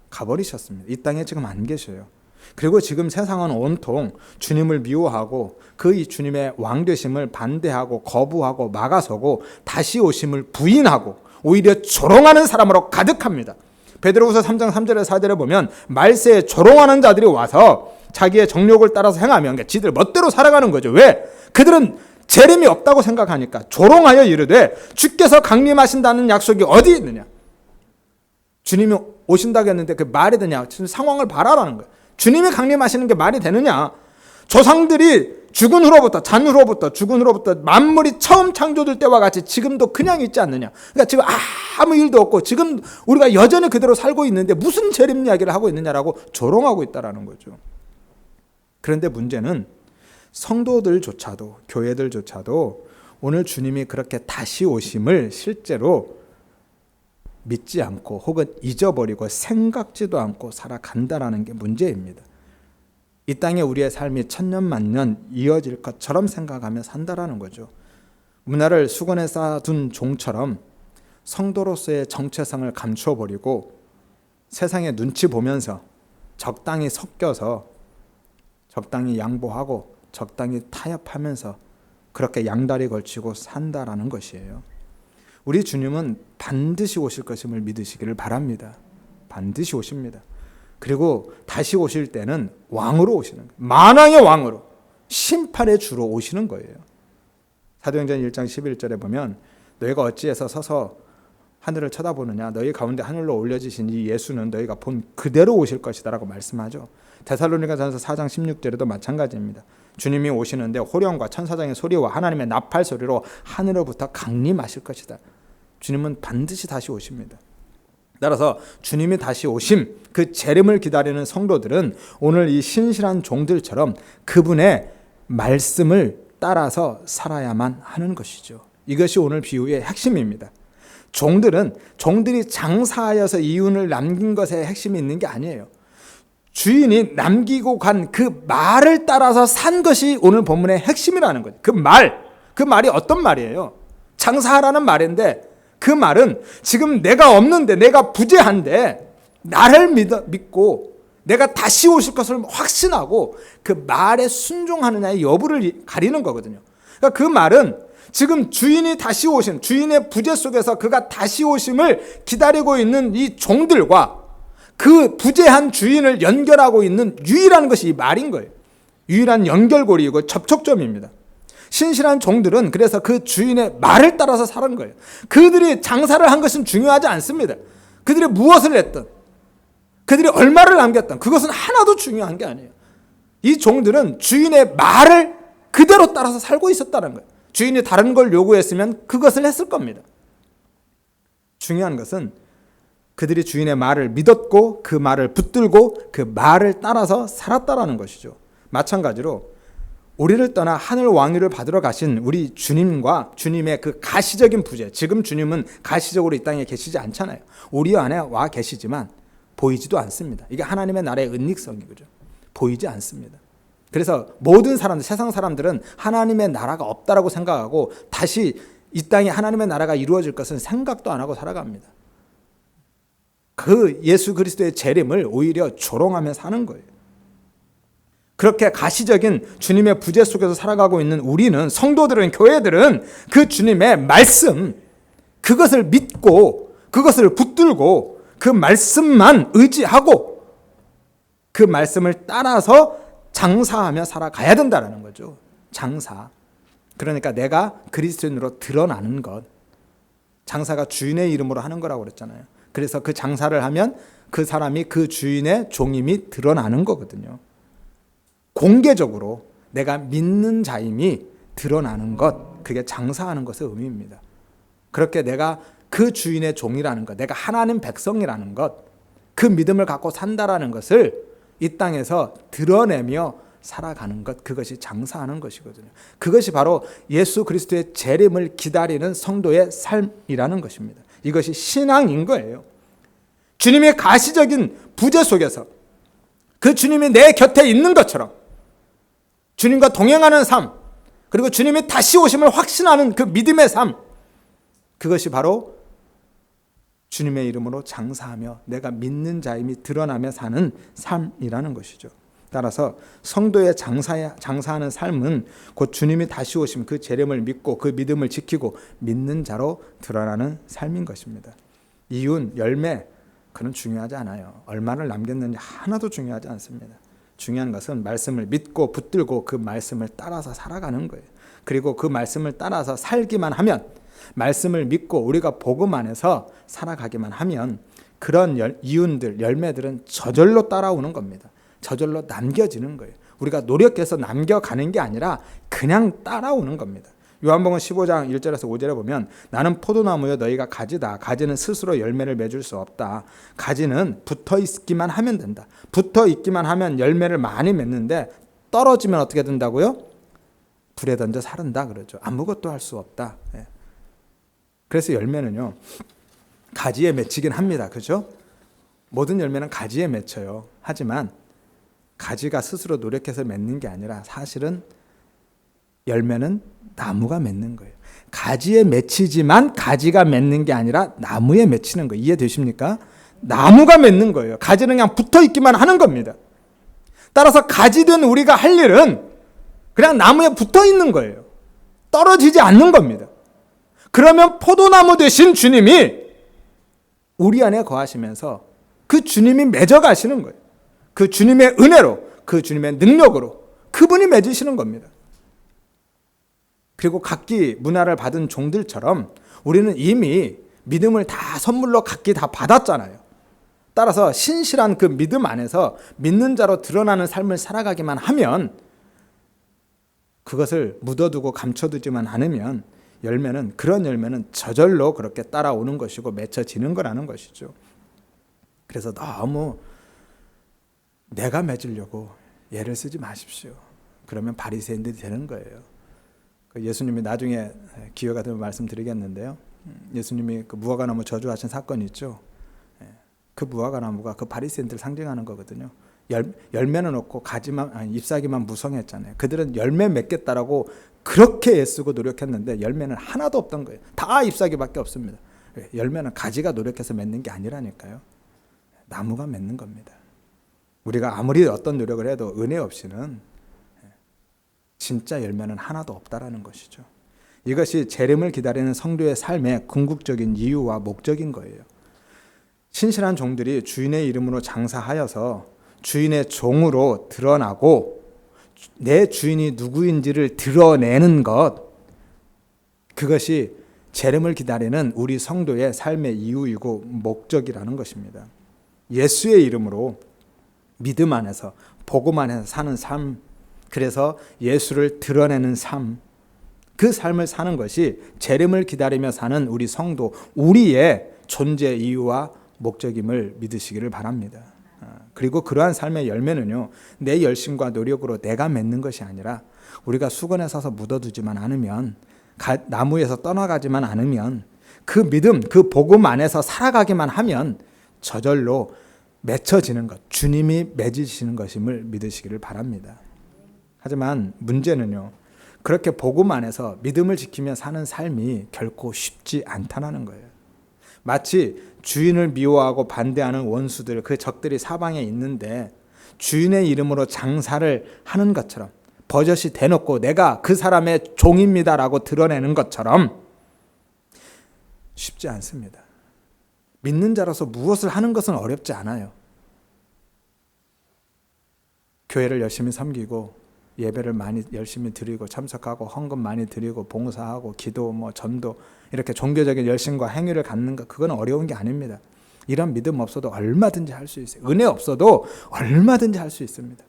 A: 가버리셨습니다. 이 땅에 지금 안 계셔요. 그리고 지금 세상은 온통 주님을 미워하고 그 주님의 왕되심을 반대하고 거부하고 막아서고 다시 오심을 부인하고 오히려 조롱하는 사람으로 가득합니다. 베드로후서 3장 3절에 4절에 보면 말세에 조롱하는 자들이 와서 자기의 정욕을 따라서 행하면 그러니까 지들 멋대로 살아가는 거죠. 왜? 그들은 재림이 없다고 생각하니까 조롱하여 이르되 주께서 강림하신다는 약속이 어디 있느냐? 주님이 오신다고 했는데 그 말이 되냐? 지금 상황을 바라라는 거예요. 주님이 강림하시는 게 말이 되느냐? 조상들이 죽은 후로부터 만물이 처음 창조될 때와 같이 지금도 그냥 있지 않느냐? 그러니까 지금 아무 일도 없고 지금 우리가 여전히 그대로 살고 있는데 무슨 재림 이야기를 하고 있느냐라고 조롱하고 있다라는 거죠. 그런데 문제는 성도들조차도, 교회들조차도 오늘 주님이 그렇게 다시 오심을 실제로 믿지 않고 혹은 잊어버리고 생각지도 않고 살아간다라는 게 문제입니다. 이 땅에 우리의 삶이 천년 만년 이어질 것처럼 생각하며 산다라는 거죠. 문화를 수건에 쌓아둔 종처럼 성도로서의 정체성을 감추어버리고 세상의 눈치 보면서 적당히 섞여서 적당히 양보하고 적당히 타협하면서 그렇게 양다리 걸치고 산다라는 것이에요. 우리 주님은 반드시 오실 것임을 믿으시기를 바랍니다. 반드시 오십니다. 그리고 다시 오실 때는 왕으로 오시는 거예요. 만왕의 왕으로, 심판의 주로 오시는 거예요. 사도행전 1장 11절에 보면 너희가 어찌해서 서서 하늘을 쳐다보느냐, 너희 가운데 하늘로 올려지신 이 예수는 너희가 본 그대로 오실 것이다 라고 말씀하죠. 데살로니가전서 4장 16절에도 마찬가지입니다. 주님이 오시는데 호령과 천사장의 소리와 하나님의 나팔 소리로 하늘로부터 강림하실 것이다. 주님은 반드시 다시 오십니다. 따라서 주님이 다시 오심, 그 재림을 기다리는 성도들은 오늘 이 신실한 종들처럼 그분의 말씀을 따라서 살아야만 하는 것이죠. 이것이 오늘 비유의 핵심입니다. 종들이 장사하여서 이윤을 남긴 것에 핵심이 있는 게 아니에요. 주인이 남기고 간 그 말을 따라서 산 것이 오늘 본문의 핵심이라는 거죠. 그 말이 어떤 말이에요? 장사하라는 말인데 그 말은 지금 내가 없는데, 내가 부재한데 나를 믿고 내가 다시 오실 것을 확신하고 그 말에 순종하느냐의 여부를 가리는 거거든요. 그러니까 그 말은 지금 주인이 다시 오심, 주인의 부재 속에서 그가 다시 오심을 기다리고 있는 이 종들과 그 부재한 주인을 연결하고 있는 유일한 것이 이 말인 거예요. 유일한 연결고리이고 접촉점입니다. 신실한 종들은 그래서 그 주인의 말을 따라서 사는 거예요. 그들이 장사를 한 것은 중요하지 않습니다. 그들이 무엇을 했든, 그들이 얼마를 남겼든 그것은 하나도 중요한 게 아니에요. 이 종들은 주인의 말을 그대로 따라서 살고 있었다는 거예요. 주인이 다른 걸 요구했으면 그것을 했을 겁니다. 중요한 것은 그들이 주인의 말을 믿었고 그 말을 붙들고 그 말을 따라서 살았다라는 것이죠. 마찬가지로 우리를 떠나 하늘 왕위를 받으러 가신 우리 주님과 주님의 그 가시적인 부재, 지금 주님은 가시적으로 이 땅에 계시지 않잖아요. 우리 안에 와 계시지만 보이지도 않습니다. 이게 하나님의 나라의 은닉성이죠. 보이지 않습니다. 그래서 모든 사람들, 세상 사람들은 하나님의 나라가 없다라고 생각하고 다시 이 땅에 하나님의 나라가 이루어질 것은 생각도 안 하고 살아갑니다. 그 예수 그리스도의 재림을 오히려 조롱하며 사는 거예요. 그렇게 가시적인 주님의 부재 속에서 살아가고 있는 우리는, 성도들은, 교회들은 그 주님의 말씀, 그것을 믿고 그것을 붙들고 그 말씀만 의지하고 그 말씀을 따라서 장사하며 살아가야 된다는 거죠. 장사. 그러니까 내가 그리스도인으로 드러나는 것. 장사가 주인의 이름으로 하는 거라고 그랬잖아요. 그래서 그 장사를 하면 그 사람이 그 주인의 종임이 드러나는 거거든요. 공개적으로 내가 믿는 자임이 드러나는 것, 그게 장사하는 것의 의미입니다. 그렇게 내가 그 주인의 종이라는 것, 내가 하나님 백성이라는 것, 그 믿음을 갖고 산다라는 것을 이 땅에서 드러내며 살아가는 것, 그것이 장사하는 것이거든요. 그것이 바로 예수 그리스도의 재림을 기다리는 성도의 삶이라는 것입니다. 이것이 신앙인 거예요. 주님의 가시적인 부재 속에서 그 주님이 내 곁에 있는 것처럼 주님과 동행하는 삶, 그리고 주님이 다시 오심을 확신하는 그 믿음의 삶, 그것이 바로 주님의 이름으로 장사하며 내가 믿는 자임이 드러나며 사는 삶이라는 것이죠. 따라서 성도의 장사하는 삶은 곧 주님이 다시 오심 그 재림을 믿고 그 믿음을 지키고 믿는 자로 드러나는 삶인 것입니다. 이윤, 열매, 그건 중요하지 않아요. 얼마를 남겼는지 하나도 중요하지 않습니다. 중요한 것은 말씀을 믿고 붙들고 그 말씀을 따라서 살아가는 거예요. 그리고 그 말씀을 따라서 살기만 하면, 말씀을 믿고 우리가 복음 안에서 살아가기만 하면 그런 이윤들, 열매들은 저절로 따라오는 겁니다. 저절로 남겨지는 거예요. 우리가 노력해서 남겨가는 게 아니라 그냥 따라오는 겁니다. 요한복음 15장 1절에서 5절에 보면 나는 포도나무여 너희가 가지다. 가지는 스스로 열매를 맺을 수 없다. 가지는 붙어 있기만 하면 된다. 붙어 있기만 하면 열매를 많이 맺는데 떨어지면 어떻게 된다고요? 불에 던져 사른다 그러죠. 아무것도 할 수 없다. 그래서 열매는요, 가지에 맺히긴 합니다. 그죠? 모든 열매는 가지에 맺혀요. 하지만 가지가 스스로 노력해서 맺는 게 아니라 사실은 열매는 나무가 맺는 거예요. 가지에 맺히지만 가지가 맺는 게 아니라 나무에 맺히는 거예요. 이해되십니까? 나무가 맺는 거예요. 가지는 그냥 붙어 있기만 하는 겁니다. 따라서 가지된 우리가 할 일은 그냥 나무에 붙어 있는 거예요. 떨어지지 않는 겁니다. 그러면 포도나무 되신 주님이 우리 안에 거하시면서 그 주님이 맺어 가시는 거예요. 그 주님의 은혜로, 그 주님의 능력으로 그분이 맺으시는 겁니다. 그리고 각기 문화를 받은 종들처럼 우리는 이미 믿음을 다 선물로 각기 다 받았잖아요. 따라서 신실한 그 믿음 안에서 믿는 자로 드러나는 삶을 살아가기만 하면, 그것을 묻어두고 감춰두지만 않으면 그런 열매는 저절로 그렇게 따라오는 것이고 맺혀지는 거라는 것이죠. 그래서 너무 내가 맺으려고 애를 쓰지 마십시오. 그러면 바리새인들이 되는 거예요. 예수님이 나중에 기회가 되면 말씀드리겠는데요. 예수님이 그 무화과나무 저주하신 사건이 있죠. 그 무화과나무가 그 바리새인들 상징하는 거거든요. 열매는 없고 잎사귀만 무성했잖아요. 그들은 열매 맺겠다라고 그렇게 애쓰고 노력했는데 열매는 하나도 없던 거예요. 다 잎사귀밖에 없습니다. 열매는 가지가 노력해서 맺는 게 아니라니까요. 나무가 맺는 겁니다. 우리가 아무리 어떤 노력을 해도 은혜 없이는 진짜 열매는 하나도 없다라는 것이죠. 이것이 재림을 기다리는 성도의 삶의 궁극적인 이유와 목적인 거예요. 신실한 종들이 주인의 이름으로 장사하여서 주인의 종으로 드러나고 내 주인이 누구인지를 드러내는 것, 그것이 재림을 기다리는 우리 성도의 삶의 이유이고 목적이라는 것입니다. 예수의 이름으로 믿음 안에서 복음 안에서 사는 삶, 그래서 예수를 드러내는 삶, 그 삶을 사는 것이 재림을 기다리며 사는 우리 성도, 우리의 존재 이유와 목적임을 믿으시기를 바랍니다. 그리고 그러한 삶의 열매는요, 내 열심과 노력으로 내가 맺는 것이 아니라 우리가 수건에 서서 묻어두지만 않으면, 나무에서 떠나가지만 않으면, 그 믿음, 그 복음 안에서 살아가기만 하면 저절로 맺혀지는 것, 주님이 맺으시는 것임을 믿으시기를 바랍니다. 하지만 문제는요, 그렇게 복음 안에서 믿음을 지키며 사는 삶이 결코 쉽지 않다는 거예요. 마치 주인을 미워하고 반대하는 원수들, 그 적들이 사방에 있는데 주인의 이름으로 장사를 하는 것처럼, 버젓이 대놓고 내가 그 사람의 종입니다라고 드러내는 것처럼 쉽지 않습니다. 믿는 자로서 무엇을 하는 것은 어렵지 않아요. 교회를 열심히 섬기고 예배를 많이 열심히 드리고 참석하고 헌금 많이 드리고 봉사하고 기도 전도 이렇게 종교적인 열심과 행위를 갖는 것, 그건 어려운 게 아닙니다. 이런 믿음 없어도 얼마든지 할 수 있어요. 은혜 없어도 얼마든지 할 수 있습니다.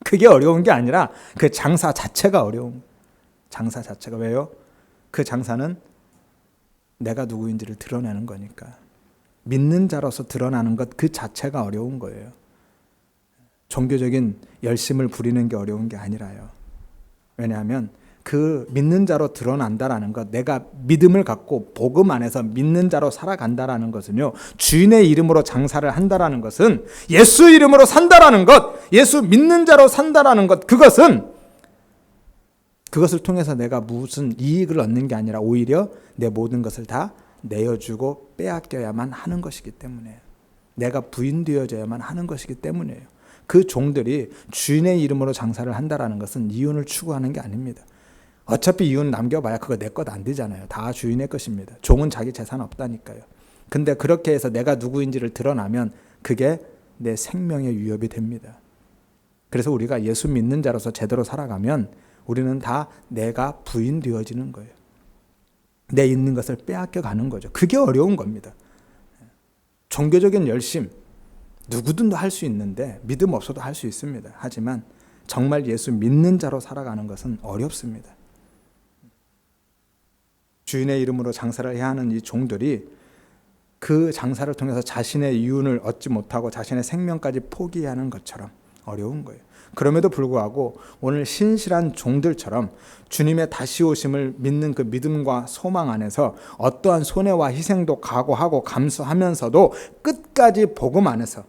A: 그게 어려운 게 아니라 그 장사 자체가 어려운 거예요. 장사 자체가. 왜요? 그 장사는 내가 누구인지를 드러내는 거니까. 믿는 자로서 드러나는 것 그 자체가 어려운 거예요. 종교적인 열심을 부리는 게 어려운 게 아니라요. 왜냐하면 그 믿는 자로 드러난다라는 것, 내가 믿음을 갖고 복음 안에서 믿는 자로 살아간다라는 것은요, 주인의 이름으로 장사를 한다라는 것은, 예수 이름으로 산다라는 것, 예수 믿는 자로 산다라는 것, 그것을 통해서 내가 무슨 이익을 얻는 게 아니라 오히려 내 모든 것을 다 내어주고 빼앗겨야만 하는 것이기 때문에, 내가 부인되어져야만 하는 것이기 때문이에요. 그 종들이 주인의 이름으로 장사를 한다라는 것은 이윤을 추구하는 게 아닙니다. 어차피 이윤 남겨봐야 그거 내 것 안 되잖아요. 다 주인의 것입니다. 종은 자기 재산 없다니까요. 근데 그렇게 해서 내가 누구인지를 드러나면 그게 내 생명의 위협이 됩니다. 그래서 우리가 예수 믿는 자로서 제대로 살아가면 우리는 다 내가 부인되어지는 거예요. 내 있는 것을 빼앗겨 가는 거죠. 그게 어려운 겁니다. 종교적인 열심 누구든도 할 수 있는데 믿음 없어도 할 수 있습니다. 하지만 정말 예수 믿는 자로 살아가는 것은 어렵습니다. 주인의 이름으로 장사를 해야 하는 이 종들이 그 장사를 통해서 자신의 이윤을 얻지 못하고 자신의 생명까지 포기하는 것처럼 어려운 거예요. 그럼에도 불구하고 오늘 신실한 종들처럼 주님의 다시 오심을 믿는 그 믿음과 소망 안에서 어떠한 손해와 희생도 각오하고 감수하면서도 끝까지 복음 안에서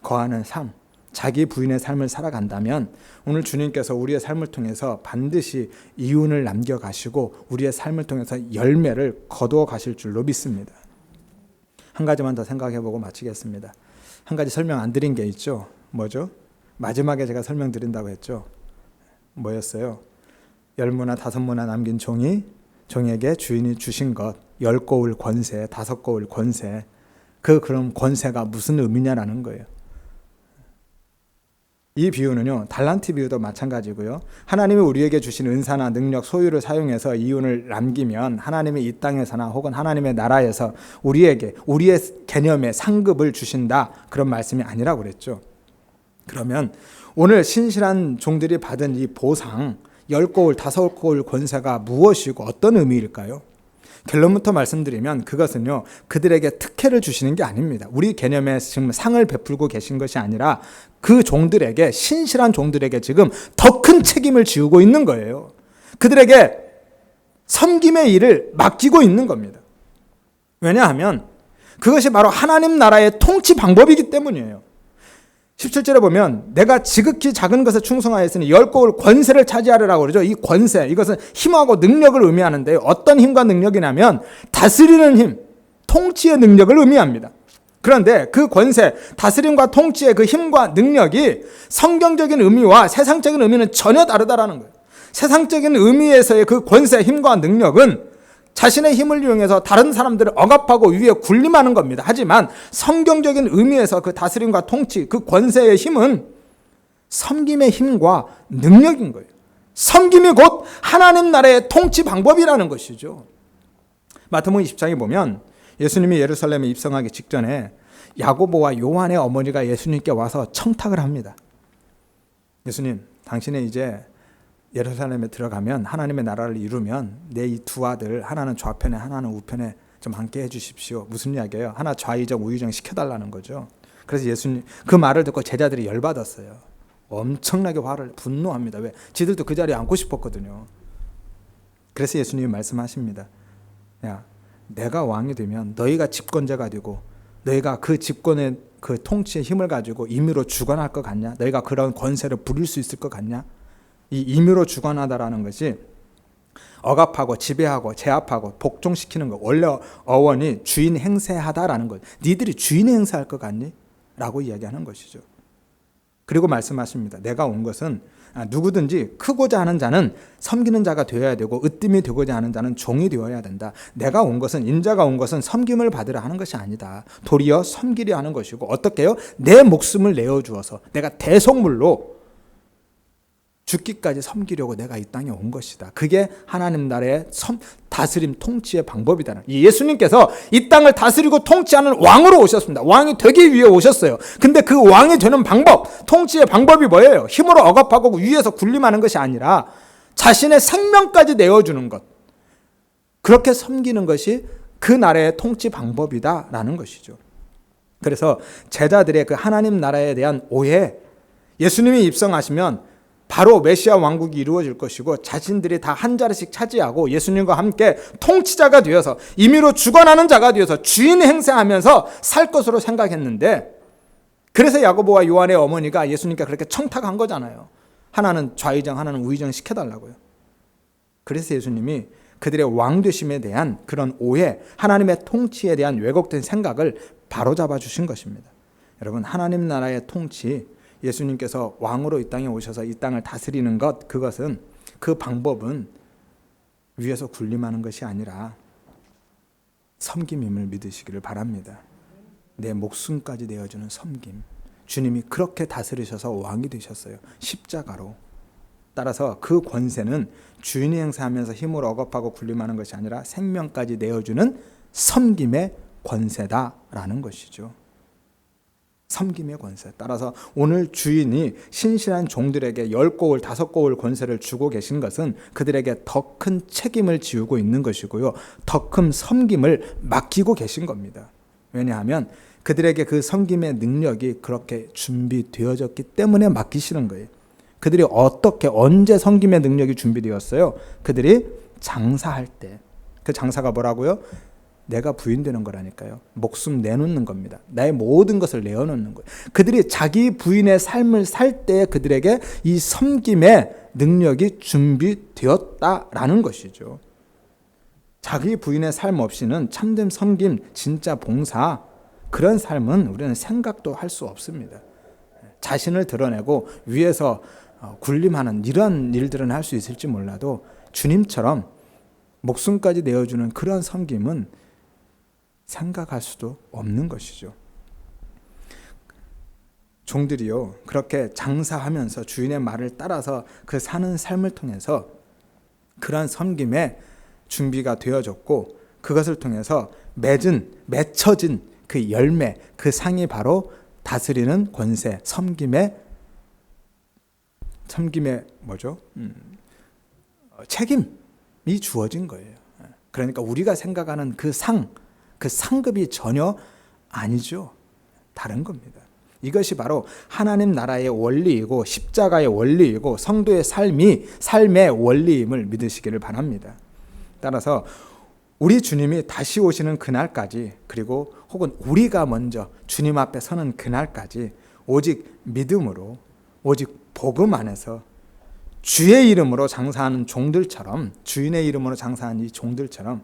A: 거하는 삶, 자기 부인의 삶을 살아간다면 오늘 주님께서 우리의 삶을 통해서 반드시 이윤을 남겨가시고 우리의 삶을 통해서 열매를 거두어 가실 줄로 믿습니다. 한 가지만 더 생각해보고 마치겠습니다. 한 가지 설명 안 드린 게 있죠. 뭐죠? 마지막에 제가 설명드린다고 했죠. 뭐였어요? 10무나 5무나 남긴 종에게 주인이 주신 것, 10고울 권세, 5고울 권세, 그런 권세가 무슨 의미냐라는 거예요. 이 비유는요, 달란트 비유도 마찬가지고요. 하나님이 우리에게 주신 은사나 능력, 소유를 사용해서 이윤을 남기면 하나님이 이 땅에서나 혹은 하나님의 나라에서 우리에게 우리의 개념에 상급을 주신다, 그런 말씀이 아니라고 그랬죠. 그러면 오늘 신실한 종들이 받은 이 보상 10고울, 5고울 권세가 무엇이고 어떤 의미일까요? 결론부터 말씀드리면 그것은요, 그들에게 특혜를 주시는 게 아닙니다. 우리 개념에 지금 상을 베풀고 계신 것이 아니라 그 종들에게, 신실한 종들에게 지금 더 큰 책임을 지우고 있는 거예요. 그들에게 섬김의 일을 맡기고 있는 겁니다. 왜냐하면 그것이 바로 하나님 나라의 통치 방법이기 때문이에요. 17절에 보면 내가 지극히 작은 것에 충성하였으니 10고울 권세를 차지하리라고 그러죠. 이 권세, 이것은 힘하고 능력을 의미하는데 어떤 힘과 능력이냐면 다스리는 힘, 통치의 능력을 의미합니다. 그런데 그 권세, 다스림과 통치의 그 힘과 능력이 성경적인 의미와 세상적인 의미는 전혀 다르다라는 거예요. 세상적인 의미에서의 그 권세, 힘과 능력은 자신의 힘을 이용해서 다른 사람들을 억압하고 위에 군림하는 겁니다. 하지만 성경적인 의미에서 그 다스림과 통치, 그 권세의 힘은 섬김의 힘과 능력인 거예요. 섬김이 곧 하나님 나라의 통치 방법이라는 것이죠. 마태복음 20장에 보면 예수님이 예루살렘에 입성하기 직전에 야고보와 요한의 어머니가 예수님께 와서 청탁을 합니다. 예수님, 당신은 이제 예루살렘에 들어가면 하나님의 나라를 이루면 내 이 두 아들, 하나는 좌편에 하나는 우편에 좀 앉게 해주십시오. 무슨 이야기예요? 하나 좌의정 우의정 시켜달라는 거죠. 그래서 예수님 그 말을 듣고 제자들이 열받았어요. 엄청나게 분노합니다. 왜? 지들도 그 자리에 앉고 싶었거든요. 그래서 예수님이 말씀하십니다. 야, 내가 왕이 되면 너희가 집권자가 되고 너희가 그 집권의 그 통치의 힘을 가지고 임의로 주관할 것 같냐? 너희가 그런 권세를 부릴 수 있을 것 같냐? 이 임의로 주관하다라는 것이 억압하고 지배하고 제압하고 복종시키는 것. 원래 어원이 주인 행세하다라는 것. 니들이 주인 행세할 것 같니? 라고 이야기하는 것이죠. 그리고 말씀하십니다. 내가 온 것은 누구든지 크고자 하는 자는 섬기는 자가 되어야 되고 으뜸이 되고자 하는 자는 종이 되어야 된다. 내가 온 것은 인자가 온 것은 섬김을 받으려 하는 것이 아니다. 도리어 섬기려 하는 것이고 어떻게요? 내 목숨을 내어주어서 내가 대속물로 죽기까지 섬기려고 내가 이 땅에 온 것이다. 그게 하나님 나라의 다스림 통치의 방법이다. 예수님께서 이 땅을 다스리고 통치하는 왕으로 오셨습니다. 왕이 되기 위해 오셨어요. 근데 그 왕이 되는 방법, 통치의 방법이 뭐예요? 힘으로 억압하고 위에서 군림하는 것이 아니라 자신의 생명까지 내어주는 것. 그렇게 섬기는 것이 그 나라의 통치 방법이다라는 것이죠. 그래서 제자들의 그 하나님 나라에 대한 오해, 예수님이 입성하시면 바로 메시아 왕국이 이루어질 것이고 자신들이 다 한 자리씩 차지하고 예수님과 함께 통치자가 되어서 임의로 주관하는 자가 되어서 주인 행세하면서 살 것으로 생각했는데, 그래서 야고보와 요한의 어머니가 예수님께 그렇게 청탁한 거잖아요. 하나는 좌의정, 하나는 우의정 시켜달라고요. 그래서 예수님이 그들의 왕되심에 대한 그런 오해, 하나님의 통치에 대한 왜곡된 생각을 바로잡아 주신 것입니다. 여러분, 하나님 나라의 통치, 예수님께서 왕으로 이 땅에 오셔서 이 땅을 다스리는 것, 그것은, 그 방법은 위에서 군림하는 것이 아니라 섬김임을 믿으시기를 바랍니다. 내 목숨까지 내어주는 섬김. 주님이 그렇게 다스리셔서 왕이 되셨어요. 십자가로. 따라서 그 권세는 주인이 행사하면서 힘을 억압하고 군림하는 것이 아니라 생명까지 내어주는 섬김의 권세다라는 것이죠. 섬김의 권세. 따라서 오늘 주인이 신실한 종들에게 10고울, 5고울 권세를 주고 계신 것은 그들에게 더 큰 책임을 지우고 있는 것이고요. 더 큰 섬김을 맡기고 계신 겁니다. 왜냐하면 그들에게 그 섬김의 능력이 그렇게 준비되어졌기 때문에 맡기시는 거예요. 그들이 어떻게, 언제 섬김의 능력이 준비되었어요? 그들이 장사할 때. 그 장사가 뭐라고요? 내가 부인되는 거라니까요. 목숨 내놓는 겁니다. 나의 모든 것을 내어놓는 거예요. 그들이 자기 부인의 삶을 살 때 그들에게 이 섬김의 능력이 준비되었다라는 것이죠. 자기 부인의 삶 없이는 참된 섬김, 진짜 봉사, 그런 삶은 우리는 생각도 할 수 없습니다. 자신을 드러내고 위에서 군림하는 이런 일들은 할 수 있을지 몰라도 주님처럼 목숨까지 내어주는 그런 섬김은 생각할 수도 없는 것이죠. 종들이요, 그렇게 장사하면서 주인의 말을 따라서 그 사는 삶을 통해서 그러한 섬김에 준비가 되어졌고, 그것을 통해서 맺혀진 그 열매, 그 상이 바로 다스리는 권세, 섬김의 뭐죠? 책임이 주어진 거예요. 그러니까 우리가 생각하는 그 상급이 전혀 아니죠. 다른 겁니다. 이것이 바로 하나님 나라의 원리이고 십자가의 원리이고 성도의 삶의 원리임을 믿으시기를 바랍니다. 따라서 우리 주님이 다시 오시는 그날까지, 그리고 혹은 우리가 먼저 주님 앞에 서는 그날까지 오직 믿음으로, 오직 복음 안에서 주의 이름으로 장사하는 종들처럼, 주인의 이름으로 장사하는 이 종들처럼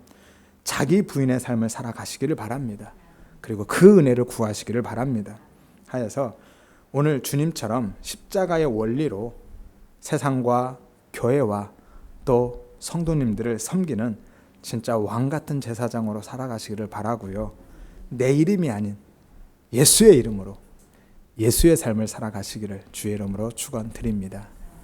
A: 자기 부인의 삶을 살아가시기를 바랍니다. 그리고 그 은혜를 구하시기를 바랍니다. 하여서 오늘 주님처럼 십자가의 원리로 세상과 교회와 또 성도님들을 섬기는 진짜 왕 같은 제사장으로 살아가시기를 바라고요. 내 이름이 아닌 예수의 이름으로 예수의 삶을 살아가시기를 주의 이름으로 축원드립니다.